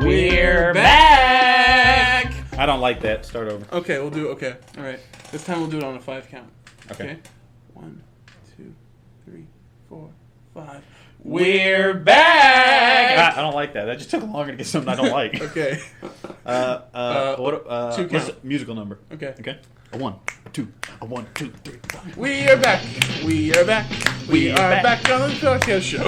We're back! I don't like that. Start over. Okay, we'll do it. Okay, all right. This time we'll do it on a 5 count. Okay. 1, 2, 3, 4, 5. We're back! I don't like that. That just took longer to get something I don't like. Okay. Two count. Musical number. Okay. Okay. A 1, a 2, a 1, 2, 3, 5. We are back. We are back. We are back on the podcast show.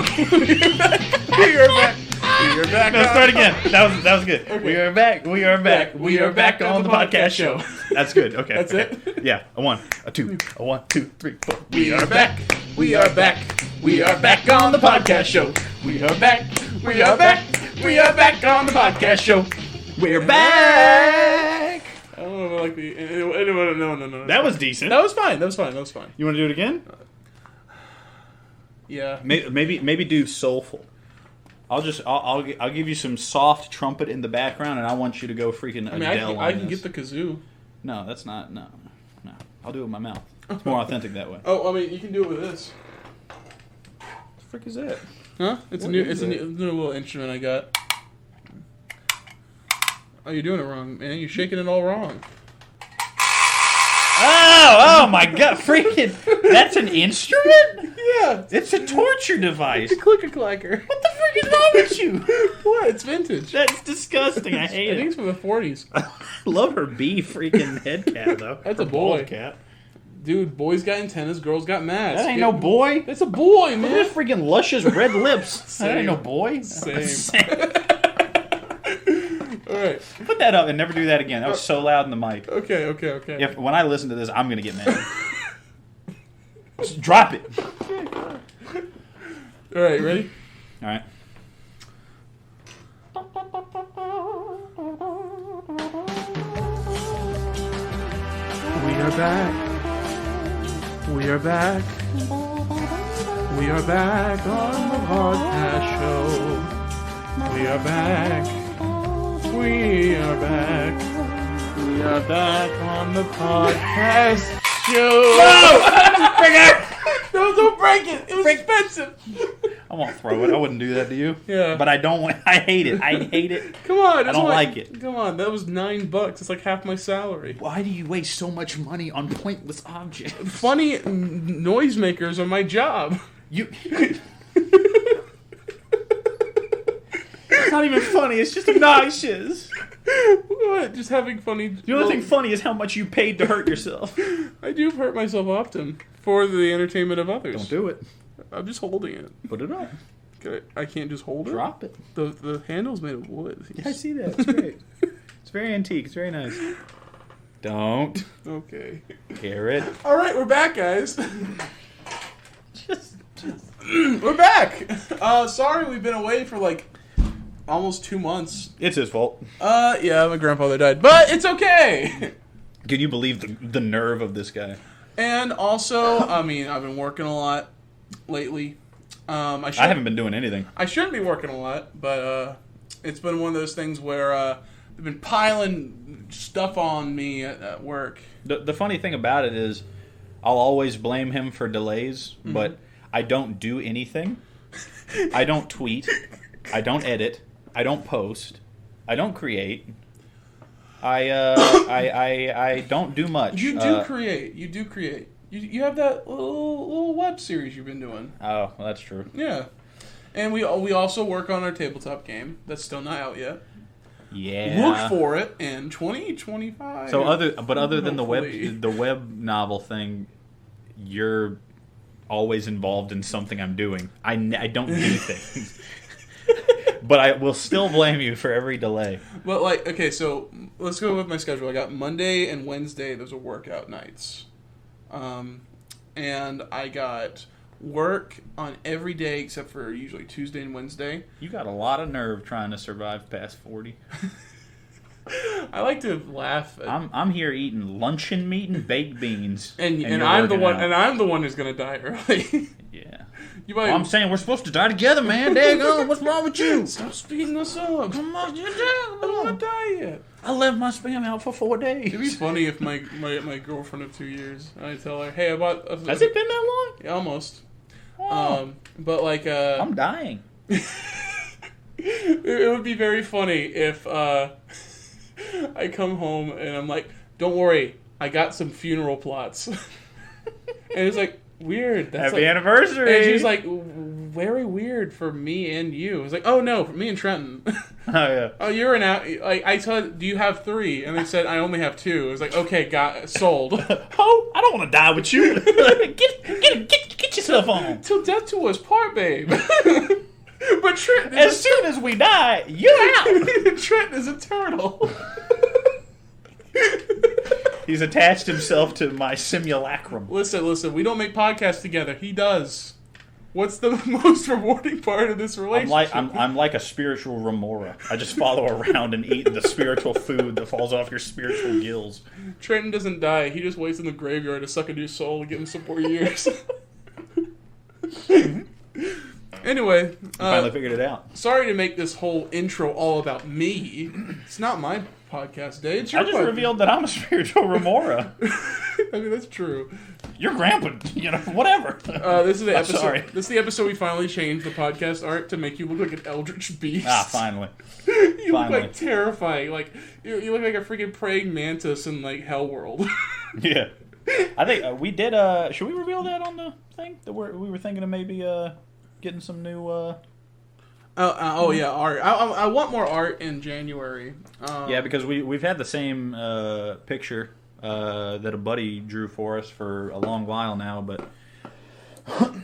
We are back. We are back. No, start again. That was good. Okay. We are back. We are back. We are back on the podcast show. That's good. Okay. That's okay. it? Yeah. A 1, a 2, a 1, 2, 3, 4. We are back. We are back. We are back on the podcast show. We are back. We are back. We are back on the podcast show. We're back. I don't know if I like the. No. That was decent. That was fine. That was fine. You want to do it again? Yeah. Maybe do soulful. I'll give you some soft trumpet in the background, and I want you to go freaking Adele. I can get the kazoo. No, that's not. No. I'll do it with my mouth. It's more authentic that way. Oh, I mean, you can do it with this. What the frick is that? Huh? It's a new little instrument I got. Oh, you're doing it wrong, man. You're shaking it all wrong. Oh my god, freaking, that's an instrument? Yeah. It's a torture device. It's a clicker-clacker. What the frick is wrong with you? What? It's vintage. That's disgusting. I hate I think it. it's from the 40s. I love her bee freaking head cap, though. That's Her a boy. bald cap. Dude, boys got antennas, girls got masks. That ain't no boy. It's a boy, Look man. at his freaking luscious red lips. Same. That ain't no boy. Same. All right. Put that up and never do that again. That was so loud in the mic. Okay. When I listen to this, I'm going to get mad. Just drop it. All right, ready? All right. We are back. We are back. We are back on the podcast show. We are back. We are back. We are back on the podcast show. No, don't break it. It was expensive. I won't throw it. I wouldn't do that to you. Yeah. But I don't want. I hate it. I hate it. Come on. I that's don't why- like it. Come on. That was $9. It's like half my salary. Why do you waste so much money on pointless objects? Funny noisemakers are my job. You. It's not even funny. It's just obnoxious. What? Just having funny. The only thing funny is how much you paid to hurt yourself. I do hurt myself often for the entertainment of others. Don't do it. I'm just holding it. Put it up. I can't just hold Drop it. The handle's made of wood. Yeah, I see that. It's great. It's very antique. It's very nice. Don't. Okay. Garrett. All right, we're back, guys. We're back. Sorry, we've been away for like almost 2 months. It's his fault. Yeah, my grandfather died, but it's okay. Can you believe the nerve of this guy? And also, I mean, I've been working a lot lately. I haven't been doing anything. I shouldn't be working a lot, but it's been one of those things where they've been piling stuff on me at work. The funny thing about it is, I'll always blame him for delays, but I don't do anything. I don't tweet. I don't edit. I don't post. I don't create. I don't do much. You do create. You do create. You have that little web series you've been doing. Oh, well, that's true. Yeah, and we also work on our tabletop game that's still not out yet. Yeah. Look for it in 2025. So other than the Hopefully. web novel thing, you're always involved in something I'm doing. I don't do things. But I will still blame you for every delay. But okay, so let's go with my schedule. I got Monday and Wednesday. Those are workout nights. And I got work on every day except for usually Tuesday and Wednesday. You got a lot of nerve trying to survive past 40. I like to laugh. I'm here eating luncheon meat and baked beans, and you're I'm the working one, out. and I'm the one who's gonna die early. Yeah. You might. Well, I'm saying we're supposed to die together, man. Daggone, what's wrong with you? Stop speeding us up. Come on, I don't want to die yet. I left my spam out for 4 days. It'd be funny if my girlfriend of 2 years, I tell her, hey, I bought. Has it been that long? Yeah, almost. Oh. But I'm dying. It would be very funny if I come home and I'm like, don't worry, I got some funeral plots. And it's like, weird. That's Happy anniversary! And she's like, very weird for me and you. It's like, oh no, for me and Trenton. Oh yeah. Oh, you're an out. Like I said, do you have 3? And they said I only have 2. It was like, okay, got sold. Oh, I don't want to die with you. get yourself on. Till death do us part, babe. But Trenton, As soon as we die, you're out. Trenton is a turtle. He's attached himself to my simulacrum. Listen. We don't make podcasts together. He does. What's the most rewarding part of this relationship? I'm like a spiritual remora. I just follow around and eat the spiritual food that falls off your spiritual gills. Trenton doesn't die. He just waits in the graveyard to suck into your soul and give him some more years. Anyway, Finally figured it out. Sorry to make this whole intro all about me. It's not my podcast day. It's your I just podcast. revealed that I'm a spiritual remora. I mean, that's true. Your grandpa, whatever. This is the episode. Sorry. This is the episode we finally changed the podcast art to make you look like an eldritch beast. Finally. You look like terrifying. Like you look like a freaking praying mantis in like Hell World. Yeah. I think we did. Should we reveal that on the thing that we were thinking of maybe getting some new? Oh yeah, art. I want more art in January. Yeah, because we've had the same picture that a buddy drew for us for a long while now, but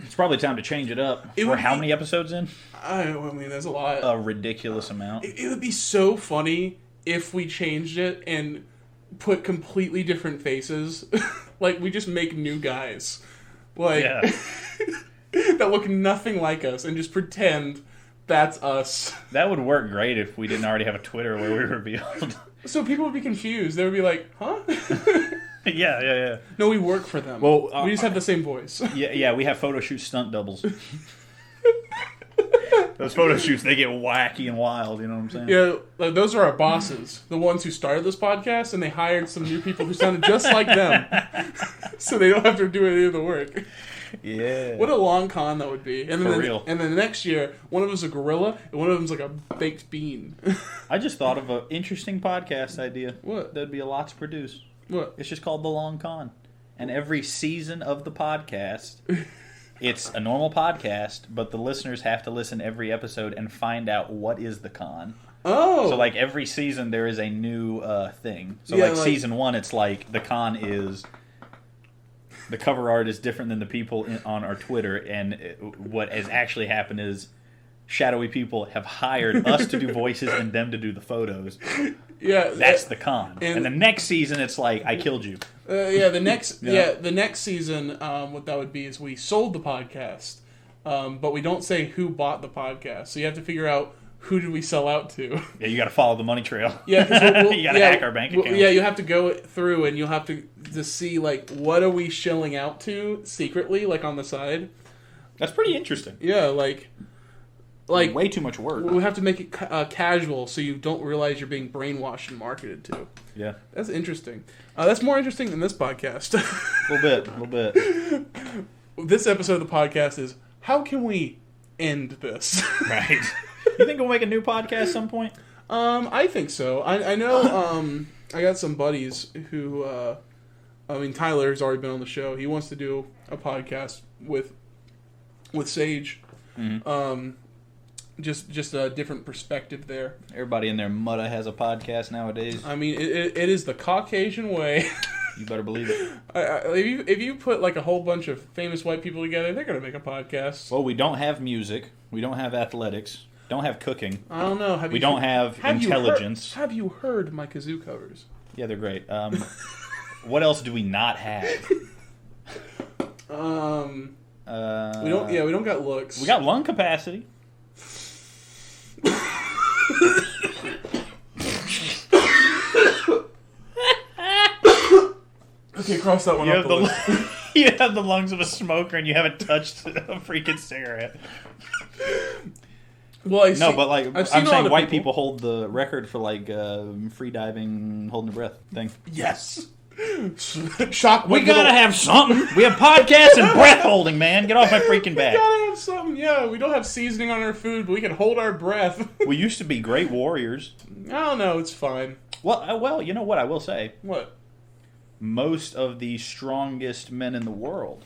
it's probably time to change it up. We're how many episodes in? I mean, there's a lot. A ridiculous amount. It would be so funny if we changed it and put completely different faces. Like, we just make new guys. Like, Yeah. that look nothing like us and just pretend that's us. That would work great if we didn't already have a Twitter where we revealed. So people would be confused. They would be like, huh? Yeah. No, we work for them. Well, we just have the same voice. Yeah, we have photo shoot stunt doubles. Those photo shoots, they get wacky and wild, you know what I'm saying? Yeah, like, those are our bosses. The ones who started this podcast, and they hired some new people who sounded just like them. So they don't have to do any of the work. Yeah. What a long con that would be. And then For real. And then the next year, one of them's a gorilla, and one of them's like a baked bean. I just thought of an interesting podcast idea. What? That'd be a lot to produce. What? It's just called The Long Con. And every season of the podcast, it's a normal podcast, but the listeners have to listen every episode and find out what is the con. Oh! So, like, every season there is a new thing. So, Yeah, like, like season 1, it's like, the con is... The cover art is different than the people on our Twitter, and what has actually happened is shadowy people have hired us to do voices and them to do the photos. Yeah, That's the con. And the next season, it's like, I killed you. the next Yeah. the next season, what that would be is we sold the podcast, but we don't say who bought the podcast. So you have to figure out who did we sell out to. Yeah, you got to follow the money trail. Yeah, because you got to hack our bank account. Yeah, you have to go through and you'll have to see like what are we shilling out to secretly, like on the side. That's pretty interesting. Yeah, like way too much work. we have to make it casual so you don't realize you're being brainwashed and marketed to. Yeah, That's interesting. That's more interesting than this podcast. a little bit. This episode of the podcast is how can we end this? Right. You think we'll make a new podcast some point? I think so. I know. I got some buddies who. I mean, Tyler's already been on the show. He wants to do a podcast with Sage. Mm-hmm. Just a different perspective there. Everybody in their mutta has a podcast nowadays. I mean, it is the Caucasian way. You better believe it. If you put like a whole bunch of famous white people together, they're gonna make a podcast. Well, we don't have music. We don't have athletics. Don't have cooking. I don't know. We don't have intelligence. Have you heard my kazoo covers? Yeah, they're great. What else do we not have? We don't. Yeah, we don't got looks. We got lung capacity. Okay, cross that one off the list. You have the lungs of a smoker and you haven't touched a freaking cigarette. Well, I'm saying white people hold the record for like free diving, holding your breath thing. Yes. Shock. We gotta have something. We have podcasts and breath holding, man. Get off my freaking back. We gotta have something. Yeah, we don't have seasoning on our food, but we can hold our breath. We used to be great warriors. I don't know. It's fine. Well, you know what I will say. What? Most of the strongest men in the world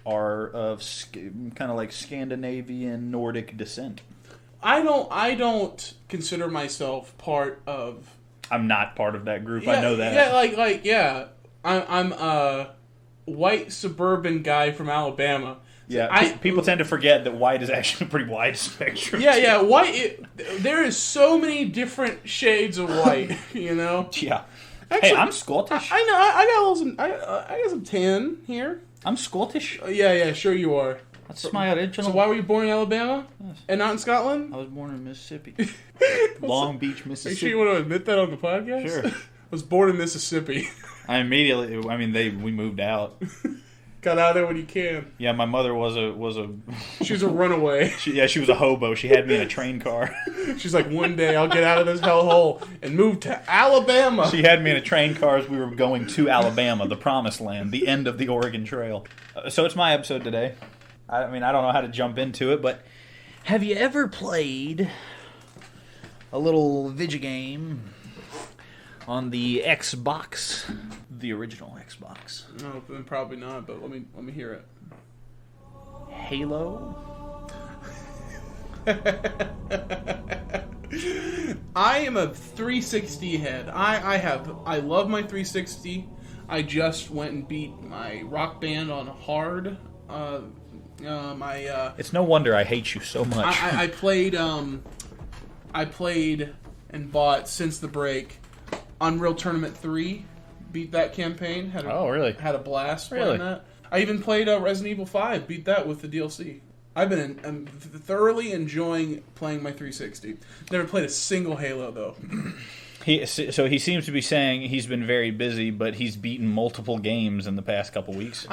are of kind of like Scandinavian Nordic descent. I don't consider myself part of. I'm not part of that group. Yeah, I know that. Yeah, I'm a white suburban guy from Alabama. Yeah, people tend to forget that white is actually a pretty wide spectrum. Yeah, white. There is so many different shades of white. You know. Yeah. Actually, hey, I'm Scottish. I know. I got a little some. I got some tan here. I'm Scottish. Yeah, sure you are. That's my original. So why were you born in Alabama and not in Scotland? I was born in Mississippi. Long Beach, Mississippi. Are you sure you want to admit that on the podcast? Sure. I was born in Mississippi. We moved out. Got out of there when you can. Yeah, my mother was a. She was a runaway. She was a hobo. She had me in a train car. She's like, one day I'll get out of this hellhole and move to Alabama. She had me in a train car as we were going to Alabama, the promised land, the end of the Oregon Trail. So it's my episode today. I don't know how to jump into it, but have you ever played a little video game on the Xbox, the original Xbox? No, probably not. But let me hear it. Halo. I am a 360 head. I love my 360. I just went and beat my Rock Band on hard. It's no wonder I hate you so much. I played and bought since the break Unreal Tournament 3. Beat that campaign. Really? Had a blast Really? playing that. I even played Resident Evil 5. Beat that with the DLC. I'm thoroughly enjoying playing my 360. Never played a single Halo though. He seems to be saying he's been very busy, but he's beaten multiple games in the past couple weeks.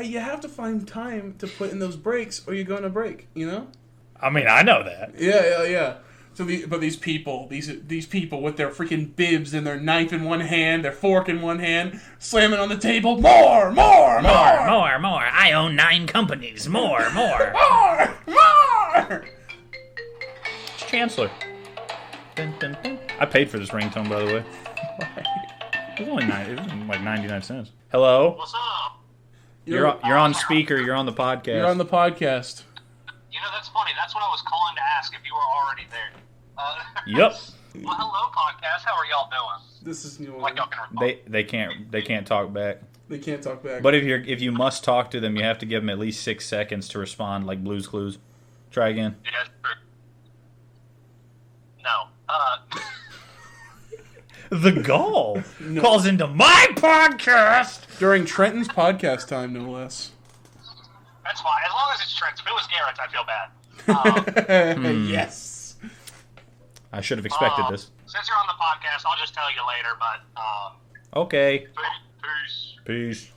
You have to find time to put in those breaks, or you're going to break. You know. I mean, I know that. Yeah. So, these people with their freaking bibs and their knife in one hand, their fork in one hand, slamming on the table. More. I own 9 companies. More. More. It's Chancellor. Dun, dun, dun. I paid for this ringtone, by the way. It was like 99 cents. Hello. What's up? You're on speaker. You're on the podcast. You're on the podcast. You know, that's funny. That's what I was calling to ask if you were already there. Yep. Well, hello, podcast. How are y'all doing? This is new. Like y'all can respond. They can't talk back. They can't talk back. But if you must talk to them, you have to give them at least 6 seconds to respond, like Blue's Clues. Try again. Yeah, that's true. No. The gall calls into my podcast during Trenton's podcast time, no less. That's fine. As long as it's Trent. If it was Garrett, I'd feel bad. Yes. I should have expected this. Since you're on the podcast, I'll just tell you later, but... Okay. Peace.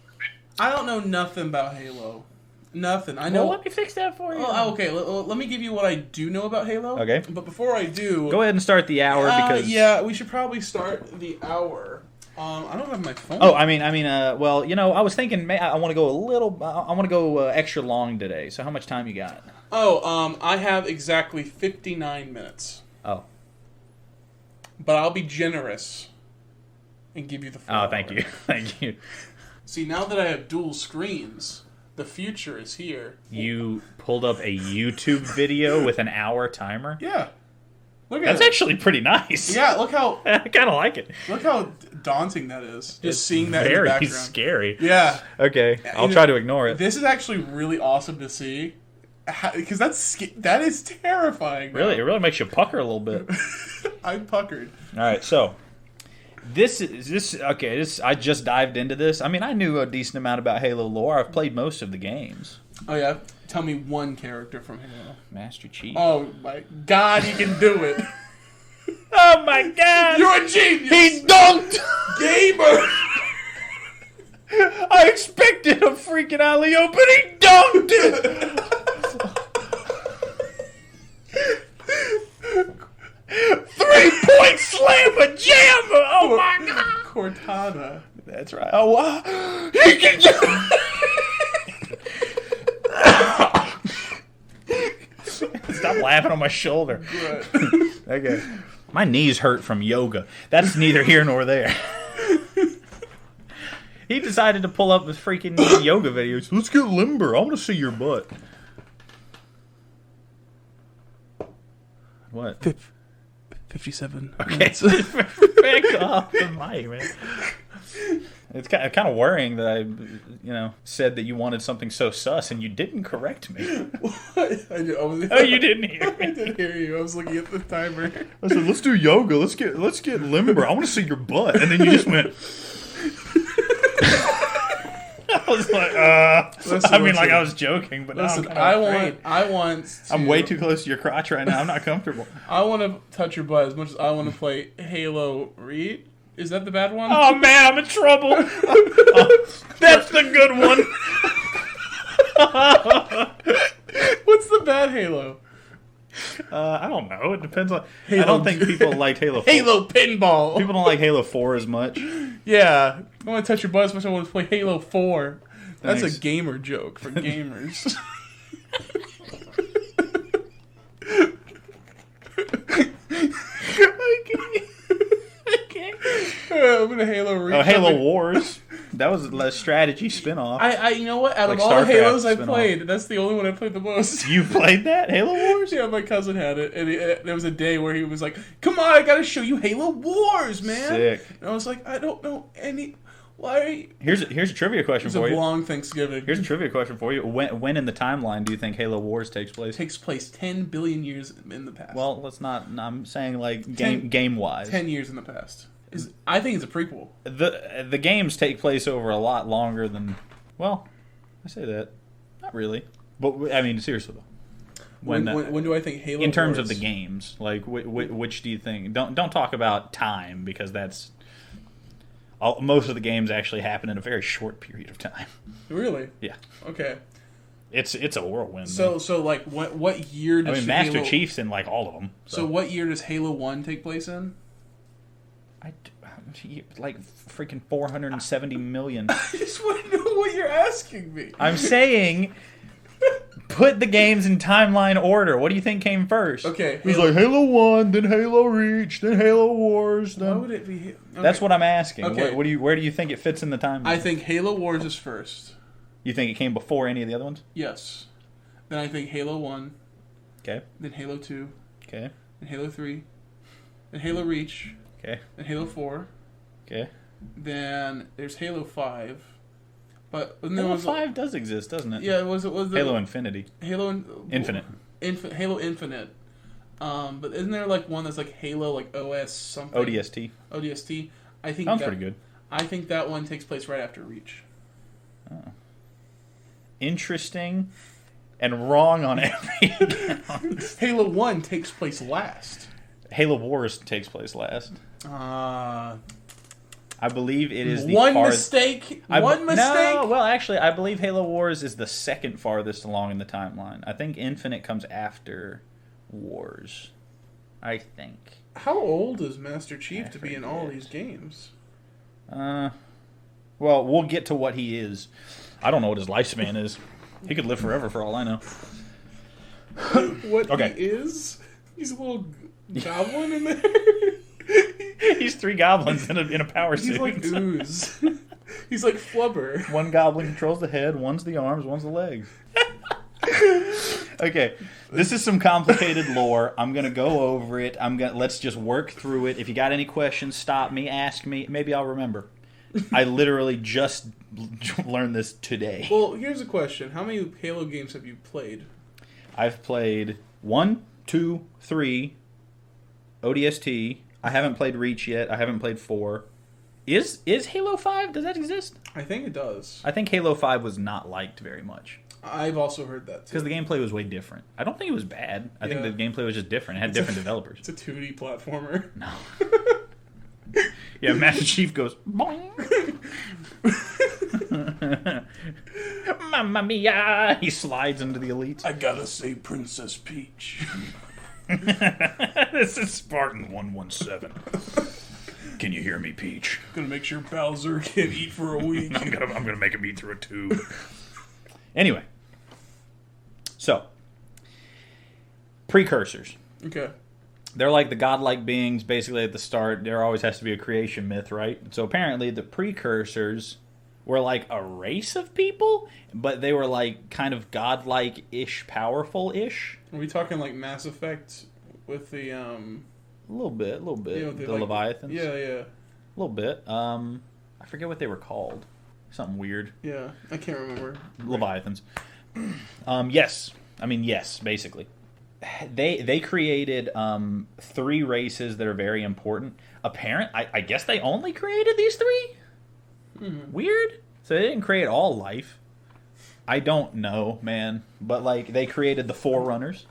I don't know nothing about Halo. Nothing. I know. Well, let me fix that for you. Oh, okay. Let me give you what I do know about Halo. Okay. But before I do... Go ahead and start the hour because... Yeah, we should probably start the hour. I don't have my phone. Oh, I mean, well, you know, I was thinking I want to go I want to go extra long today. So how much time you got? Oh, I have exactly 59 minutes. Oh. But I'll be generous and give you the full hour. Thank you. Thank you. See, now that I have dual screens, the future is here. You pulled up a YouTube video with an hour timer? Yeah. Look at That's it. actually pretty nice. Yeah, look how... I kind of like it. Look how daunting that is. Just seeing that very in the background. Scary. Yeah. Okay, I'll try to ignore it. This is actually really awesome to see. Because that is terrifying. Really? It really makes you pucker a little bit. I'm puckered. All right, so... I just dived into this. I mean, I knew a decent amount about Halo lore. I've played most of the games. Oh, yeah? Tell me one character from Halo. Master Chief. Oh, my God, he can do it. Oh, my God. You're a genius. He dunked. Gamer. I expected a freaking alley-oop, but he dunked it. 3-point slam a jam. Oh, my God. Cortana. That's right. Oh, wow. He can jump. Stop laughing on my shoulder. Right. Okay. My knees hurt from yoga. That's neither here nor there. He decided to pull up his freaking yoga videos. Let's get limber. I want to see your butt. What? 57. Okay. Back off the mic, man. It's kind of worrying that I, said that you wanted something so sus and you didn't correct me. What? Oh, you didn't hear me. I didn't hear you. I was looking at the timer. I said, "Let's do yoga. Let's get limber. I want to see your butt." And then you just went. I was like, I was joking, but listen, now I'm way too close to your crotch right now. I'm not comfortable. I want to touch your butt as much as I want to play Halo Reach. Is that the bad one? Oh man, I'm in trouble. That's the good one. What's the bad Halo? I don't know. It depends on. Halo. I don't think people like Halo 4. Halo Pinball. People don't like Halo 4 as much. Yeah. I want to touch your butt as much as I want to play Halo 4. That's Thanks. a gamer joke for gamers. I'm gonna Halo Reach. Oh, Halo Wars. That was a strategy spinoff. You know what? Out Like of all the StarCraft Halos I spin-off. played, that's the only one I played the most. You played that? Halo Wars? Yeah, my cousin had it, and there was a day where he was like, "Come on, I gotta show you Halo Wars, man." Sick. And I was like, "I don't know any. Why?" Are you... Here's a trivia question It's for a you. long Thanksgiving. Here's a trivia question for you. When in the timeline do you think Halo Wars takes place? Takes place 10 billion years in the past. Well, let's not. I'm saying like 10 game wise. 10 years in the past. I think it's a prequel. The games take place over a lot longer than. Well, I say that. Not really, but I mean seriously though. When do I think Halo? In terms Wars... of the games, like which do you think? Don't talk about time because that's. Most of the games actually happen in a very short period of time. Really? Yeah. Okay. It's a whirlwind. So like what year does Master Halo... Chief's in like all of them. So what year does Halo 1 take place in? Like freaking 470 million. I just want to know what you're asking me. I'm saying put the games in timeline order. What do you think came first? Okay. He's like Halo 1, then Halo Reach, then Halo Wars. Then... Why would it be? Okay. That's what I'm asking. Okay. Where do you think it fits in the timeline? I think Halo Wars is first. You think it came before any of the other ones? Yes. Then I think Halo 1. Okay. Then Halo 2. Okay. Then Halo 3. Then Halo Reach. Okay. Then Halo 4. Okay. Then there's Halo 5. But Halo 5 does exist, doesn't it? Yeah, it was Halo Infinity. Infinite. Infinite. Halo Infinite. But isn't there like one that's like Halo like OS something? ODST. ODST. I think Sounds pretty good. I think that one takes place right after Reach. Oh. Interesting and wrong on every account. Halo 1 takes place last. Halo Wars takes place last. I believe it is the one farthest... mistake. One mistake. No, well, actually, I believe Halo Wars is the second farthest along in the timeline. I think Infinite comes after Wars. I think. How old is Master Chief to be in all these games? Well, we'll get to what he is. I don't know what his lifespan is. He could live forever for all I know. What Okay. he is? He's a little goblin in there. He's 3 goblins in a power suit. He's like ooze. He's like Flubber. One goblin controls the head, one's the arms, one's the legs. Okay, this is some complicated lore. I'm gonna go over it. Let's just work through it. If you got any questions, stop me, ask me. Maybe I'll remember. I literally just learned this today. Well, here's a question: how many Halo games have you played? I've played 1, 2, 3, ODST. I haven't played Reach yet. I haven't played 4. Is Halo 5? Does that exist? I think it does. I think Halo 5 was not liked very much. I've also heard that too. Because the gameplay was way different. I don't think it was bad. I think the gameplay was just different. It had different developers. It's a 2D platformer. No. Yeah, Master Chief goes, boing. Mamma mia! He slides into the elites. I gotta say Princess Peach. This is Spartan 117. Can you hear me, Peach? Gonna make sure Bowser can't eat for a week. I'm gonna make him eat through a tube. Anyway, so precursors. Okay. They're like the godlike beings. Basically, at the start, there always has to be a creation myth, right? So apparently, the precursors were like a race of people, but they were like kind of godlike-ish, powerful-ish. Are we talking like Mass Effect with the A little bit. you know, The like, Leviathans. Yeah. A little bit. I forget what they were called. Something weird. Yeah. I can't remember. Leviathans. Yes. I mean, yes, basically. They created 3 races that are very important. I guess they only created these 3? Mm-hmm. Weird. So they didn't create all life. I don't know, man. But, like, they created the Forerunners.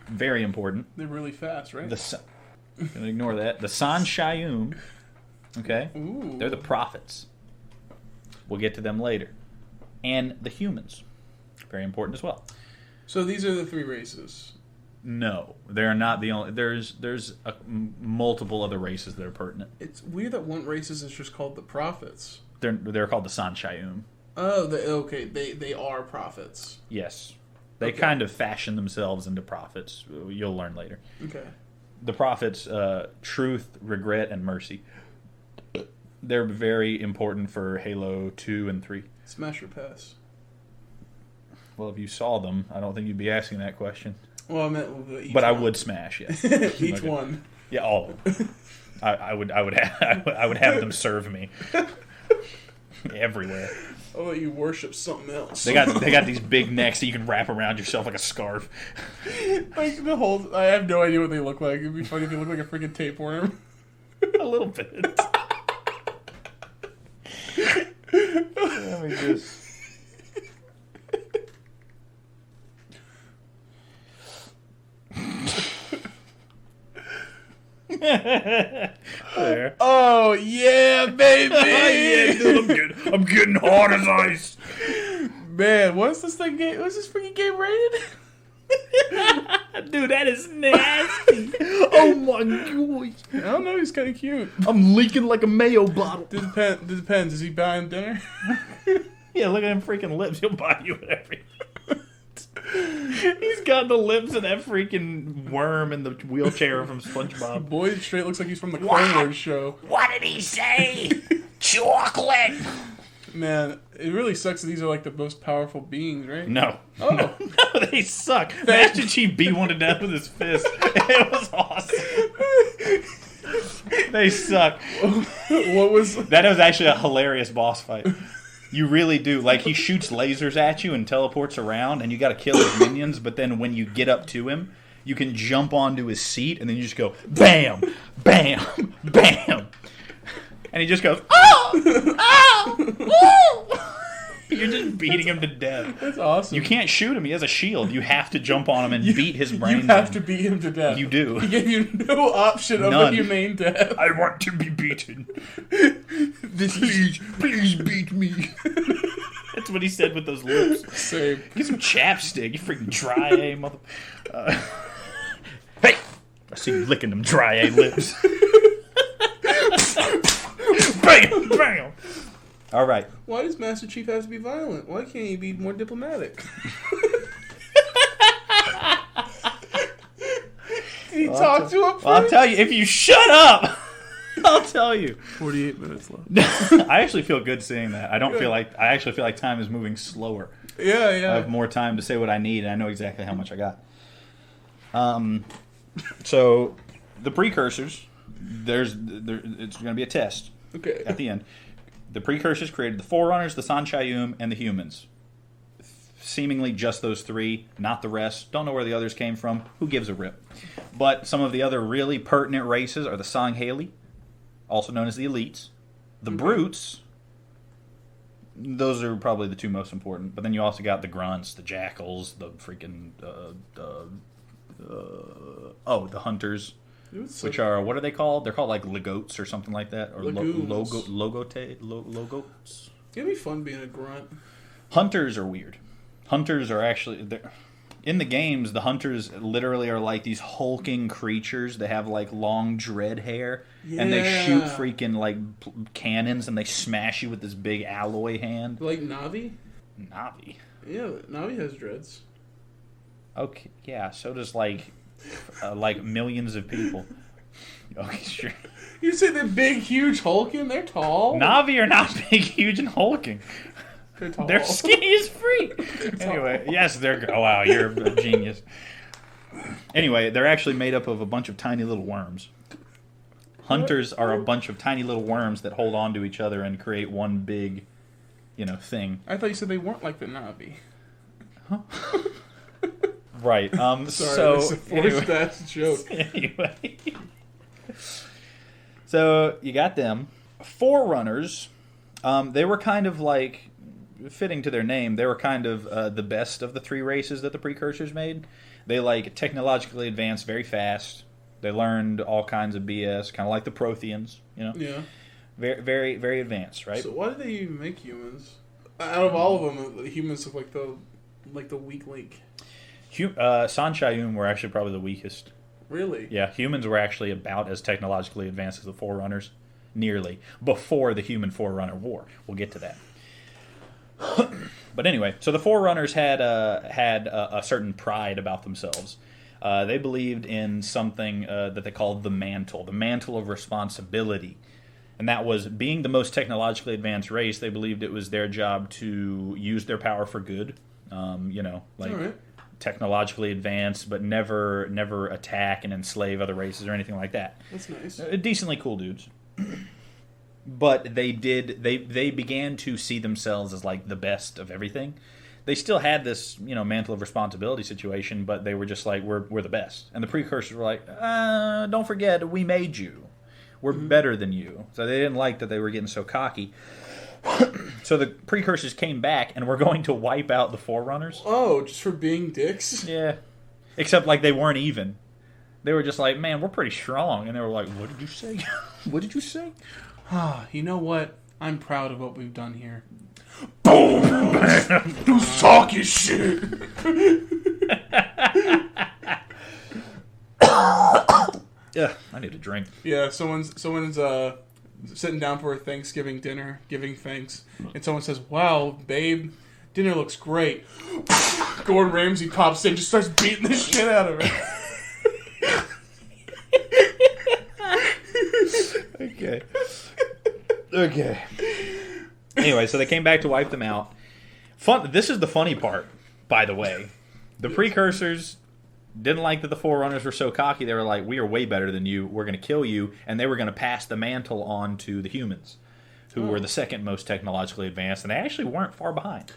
Very important. They're really fast, right? Gonna ignore that. The San Shayum. Okay? Ooh. They're the prophets. We'll get to them later. And the humans. Very important as well. So these are the 3 races. No, they're not the only. There's multiple other races that are pertinent. It's weird that one race is just called the prophets. They're called the San Shayum. Oh, they are prophets. Yes, they Okay. kind of fashion themselves into prophets. You'll learn later. Okay. The prophets, truth, regret, and mercy. They're very important for Halo 2 and 3. Smash or pass? Well, if you saw them, I don't think you'd be asking that question. Well, I meant each But I one. would smash, yes. Each Okay. one. Yeah, all of them. I would have them serve me everywhere. I'll let you worship something else. They got these big necks that you can wrap around yourself like a scarf. Like the whole. I have no idea what they look like. It'd be funny if they look like a freaking tapeworm. A little bit. Let me just. There. Oh yeah, baby! Yeah, dude, I'm getting hard as ice. Man, what's this freaking game rated? Dude, that is nasty. Oh my god. I don't know. He's kind of cute. I'm leaking like a mayo bottle. Depends. Is he buying dinner? Yeah, look at them freaking lips. He'll buy you whatever. He's got the lips of that freaking worm in the wheelchair from SpongeBob. Boy, straight looks like he's from the Clone Wars show. What did he say? Chocolate. Man, it really sucks that these are like the most powerful beings, right? No. Oh. No, they suck. Imagine she beat one to death with his fist. It was awesome. They suck. What was... That was actually a hilarious boss fight. You really do. Like, he shoots lasers at you and teleports around, and you gotta kill his minions, but then when you get up to him, you can jump onto his seat, and then you just go, bam, bam, bam. And he just goes, oh! Oh! You're just beating him to death. That's awesome. You can't shoot him. He has a shield. You have to jump on him and beat his brains You have in. to beat him to death. You do. He gave you no option of a None. humane death. I want to be beaten. Please beat me. That's what he said with those lips. Same. Get some chapstick, you freaking dry A mother. Hey! I see you licking them dry A lips. Bam! Bam! All right. Why does Master Chief have to be violent? Why can't he be more diplomatic? Can he talk to him first? Well, I'll tell you, if you shut up, I'll tell you. 48 minutes left. I actually feel good seeing that. I actually feel like time is moving slower. Yeah. I have more time to say what I need, and I know exactly how much I got. So, the precursors, it's going to be a test Okay. at the end. The precursors created the Forerunners, the San Shayum, and the humans. Seemingly just those 3, not the rest. Don't know where the others came from. Who gives a rip? But some of the other really pertinent races are the Sangheili, also known as the Elites. The Brutes, those are probably the 2 most important. But then you also got the Grunts, the Jackals, the freaking... the Hunters. Which are, what are they called? They're called like Legotes or something like that. Or Lagoons. Logotes. It'd be fun being a grunt. Hunters are weird. Hunters are actually... In the games, the hunters literally are like these hulking creatures. They have like long dread hair, and they shoot freaking like cannons, and they smash you with this big alloy hand. Like Navi? Navi? Yeah, Navi has dreads. Okay, yeah, so does like millions of people. Okay, sure. You say they're big, huge hulking? They're tall. Navi are not big, huge, and hulking. They're tall. They're skinny as freak. Anyway, yes, they're... Oh, wow, you're a genius. Anyway, they're actually made up of a bunch of tiny little worms. Hunters are a bunch of tiny little worms that hold on to each other and create one big, thing. I thought you said they weren't like the Navi. Huh? Right. Sorry, so... that's a forced-ass joke. Anyway... So, you got them. Forerunners, they were kind of like, fitting to their name, they were kind of the best of the three races that the precursors made. They, technologically advanced very fast. They learned all kinds of BS, kind of like the Protheans, Yeah. Very, very, very advanced, right? So why did they even make humans? Out of all of them, humans look like the weak link. Sanshayun were actually probably the weakest. Really? Yeah, humans were actually about as technologically advanced as the Forerunners, nearly, before the human Forerunner War. We'll get to that. But anyway, so the Forerunners had a certain pride about themselves. They believed in something that they called the mantle of responsibility. And that was, being the most technologically advanced race, they believed it was their job to use their power for good. All right. Technologically advanced, but never attack and enslave other races or anything like that. That's nice. Decently cool dudes. But they began to see themselves as like the best of everything. They still had this, mantle of responsibility situation, but they were just like, we're the best. And the precursors were like, don't forget, we made you. We're better than you. So they didn't like that they were getting so cocky. So the precursors came back and were going to wipe out the Forerunners. Oh, just for being dicks? Yeah. Except, they weren't even. They were just like, man, we're pretty strong. And they were like, what did you say? What did you say? You know what? I'm proud of what we've done here. Boom! Man, you suck as shit! Yeah, I need a drink. Yeah, someone's sitting down for a Thanksgiving dinner, giving thanks, and someone says, "Wow, babe, dinner looks great." Gordon Ramsay pops in, just starts beating the shit out of her. Okay. Anyway, so they came back to wipe them out. This is the funny part, by the way. The precursors didn't like that the Forerunners were so cocky. They were like, we are way better than you. We're going to kill you. And they were going to pass the mantle on to the humans, who were the second most technologically advanced. And they actually weren't far behind.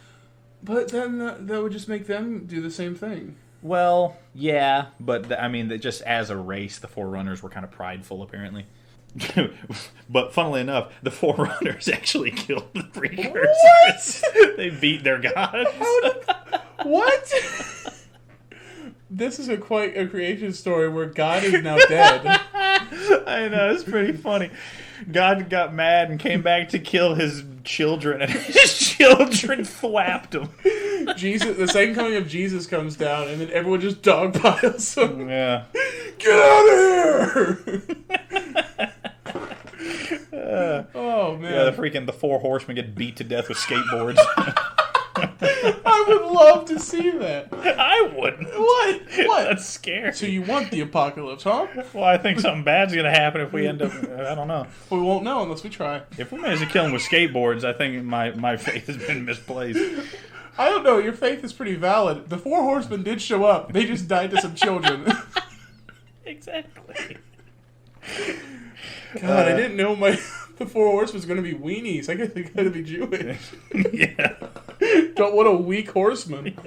But then that would just make them do the same thing. Well, yeah. But, just as a race, the Forerunners were kind of prideful, apparently. But funnily enough, the Forerunners actually killed the precursors. What? They beat their gods. What? This is quite a creation story where God is now dead. I know, it's pretty funny. God got mad and came back to kill his children, and his children thwapped him. The second coming of Jesus comes down, and then everyone just dogpiles him. Yeah. Get out of here! Oh, man. Yeah, the 4 horsemen get beat to death with skateboards. I would love to see that. I wouldn't. What? That's scary. So you want the apocalypse, huh? Well, I think something bad's going to happen if we end up... I don't know. We won't know unless we try. If we manage to kill them with skateboards, I think my faith has been misplaced. I don't know. Your faith is pretty valid. The 4 horsemen did show up. They just died to some children. Exactly. God, I didn't know the 4 horsemen was going to be weenies. I guess they got to be Jewish. Yeah. Don't want a weak horseman.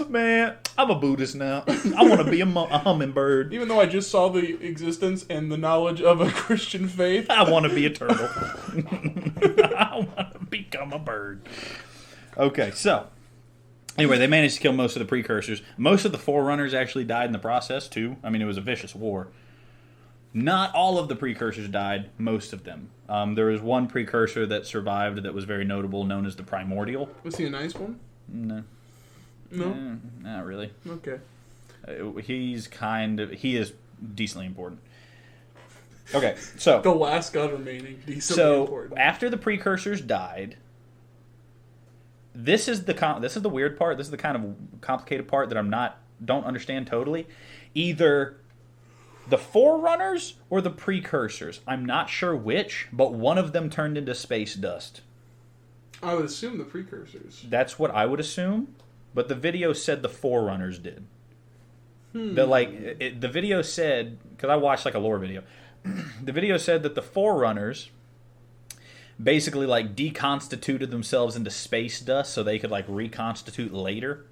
Man, I'm a Buddhist now. I want to be a hummingbird. Even though I just saw the existence and the knowledge of a Christian faith. I want to be a turtle. I want to become a bird. Okay, so... Anyway, they managed to kill most of the precursors. Most of the Forerunners actually died in the process, too. It was a vicious war. Not all of the precursors died, most of them. There was one precursor that survived that was very notable, known as the Primordial. Was he a nice one? No. No? Not really. Okay. He is decently important. Okay, so The last god remaining. Decently so important. after the precursors died, this is the weird part. This is the kind of complicated part that don't understand totally. Either the Forerunners or the precursors. I'm not sure which, but one of them turned into space dust. I would assume the precursors. That's what I would assume, but the video said the Forerunners did. The video said, because I watched like a lore video, the video said that the Forerunners basically like deconstituted themselves into space dust so they could like reconstitute later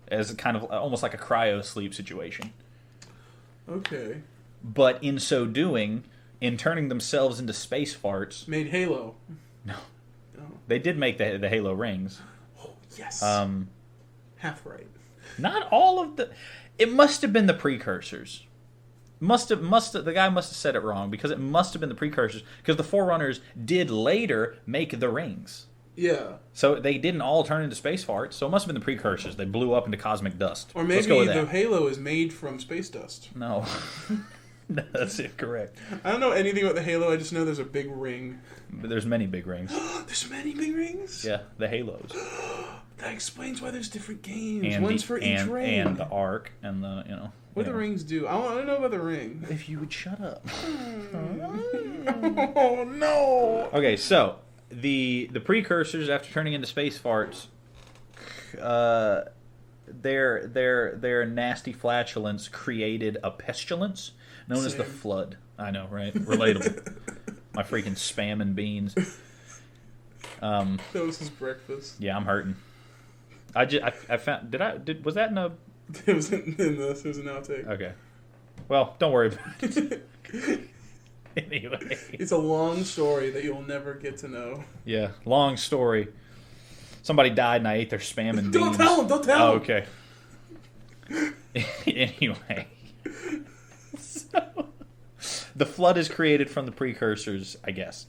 as a kind of almost like a cryo sleep situation. Okay. But in so doing, in turning themselves into space farts, Made Halo. no, Oh, they did make the Halo rings. oh yes. Half right. Not all of the. It must have been the precursors. The guy must have said it wrong because it must have been the precursors because the Forerunners did later make the rings. Yeah. So they didn't all turn into space farts. So it must have been the precursors. They blew up into cosmic dust. Or Let's maybe go with the that. Halo is made from space dust. No. No, that's incorrect. I don't know anything about the Halo. I just know there's a big ring. But there's many big rings. There's many big rings? Yeah, the Halos. That explains why there's different games. And One's for each ring. And the Ark and the, What do the rings do? I want to know about the ring. If you would shut up. Oh, no! Okay, so the precursors after turning into space farts, their nasty flatulence created a pestilence known as the Same. Flood. I know, right? Relatable. My freaking spam and beans. That was his breakfast. Yeah, I'm hurting. I found was that in a It was in this. It was an outtake. okay? Well, don't worry about it. Anyway, It's a long story that you'll never get to know. yeah, long story. Somebody died and I ate their spam and beans. Don't tell him! Don't tell him! Okay. Anyway. So, the Flood is created from the precursors, I guess.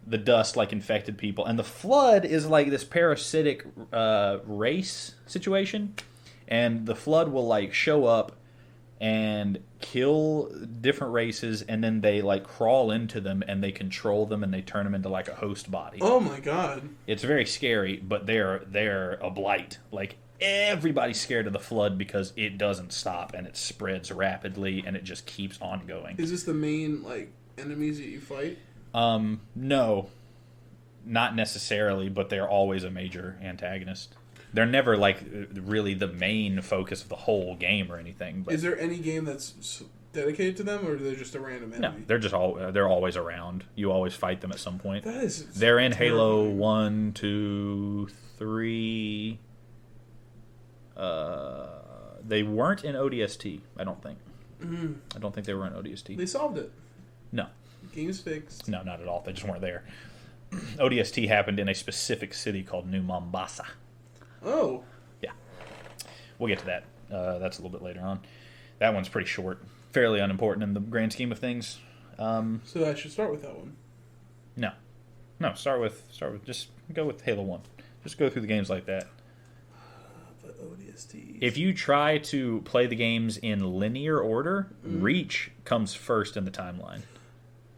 The dust, like, infected people. And the Flood is, like, this parasitic race situation. And the Flood will, like, show up and kill different races. And then they, like, crawl into them and they control them and they turn them into, like, a host body. Oh my god. It's very scary, but they're a blight. Like, everybody's scared of the Flood because it doesn't stop and it spreads rapidly and it just keeps on going. Is this the main, like, enemies that you fight? No, not necessarily, but they're always a major antagonist. They're never like really the main focus of the whole game or anything. But Is there any game that's dedicated to them, or are they just a random no, enemy? they're always around. You always fight them at some point. That is. They're in Halo terrifying. 1, 2, 3. They weren't in ODST, I don't think. I don't think they were in ODST. They solved it. No. Game's fixed. No, not at all. They just weren't there. ODST happened in a specific city called New Mombasa. Oh. Yeah. We'll get to that. That's a little bit later on. That one's pretty short. Fairly unimportant in the grand scheme of things. So I should start with that one. No. Start with just go with Halo 1. Just go through the games like that. But ODST. If you try to play the games in linear order, Reach comes first in the timeline.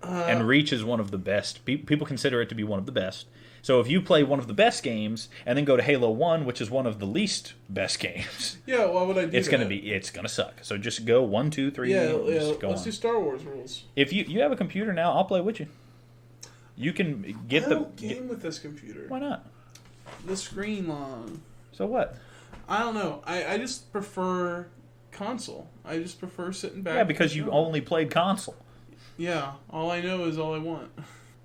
And Reach is one of the best. People consider it to be one of the best. So if you play one of the best games and then go to Halo 1, which is one of the least best games, Yeah, why would I do it's that? gonna suck. So just go 1, 2, 3. Yeah, just go let's on. do Star Wars rules. If you have a computer now, I'll play with you. You can get I the don't game with this computer. why not? The screen long. So what? I don't know. I just prefer console. I just prefer sitting back. Yeah, because you controlling. only played console. Yeah, all I know is all I want.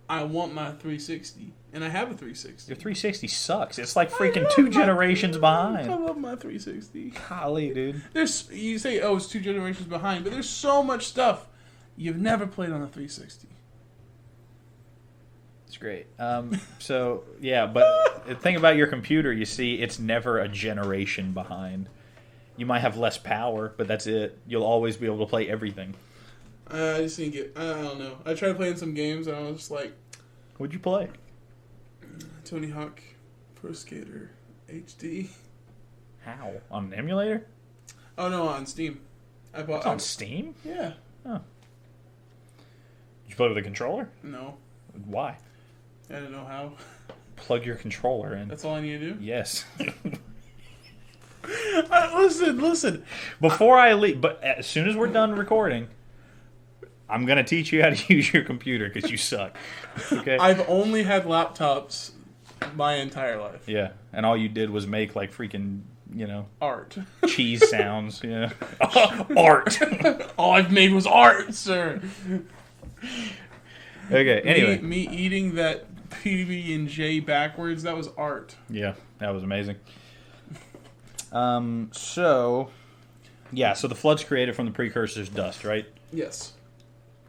I want my 360, and I have a 360. Your 360 sucks. It's like freaking 2 generations I behind. love my 360. Golly, dude. You say, oh, it's 2 generations behind, but there's so much stuff you've never played on a 360. It's great. So, yeah, but the thing about your computer, you see, it's never a generation behind. You might have less power, but that's it. You'll always be able to play everything. I just need to get. I don't know. I tried playing some games, and I was just like, What'd you play? Tony Hawk Pro Skater HD. How? On an emulator? Oh no, on Steam. I bought It's on Steam? Yeah. Oh. Did you play with a controller? No. Why? I don't know how. Plug your controller in. That's all I need to do? Yes. Listen. Before I leave, but as soon as we're done recording, I'm going to teach you how to use your computer because you suck. Okay? I've only had laptops my entire life. Yeah, and all you did was make like freaking, Art. cheese sounds. Yeah. Art. All I've made was art, sir. Okay, anyway. Me eating that PB&J backwards, that was art. Yeah, that was amazing. So the flood's created from the precursor's dust, right? Yes.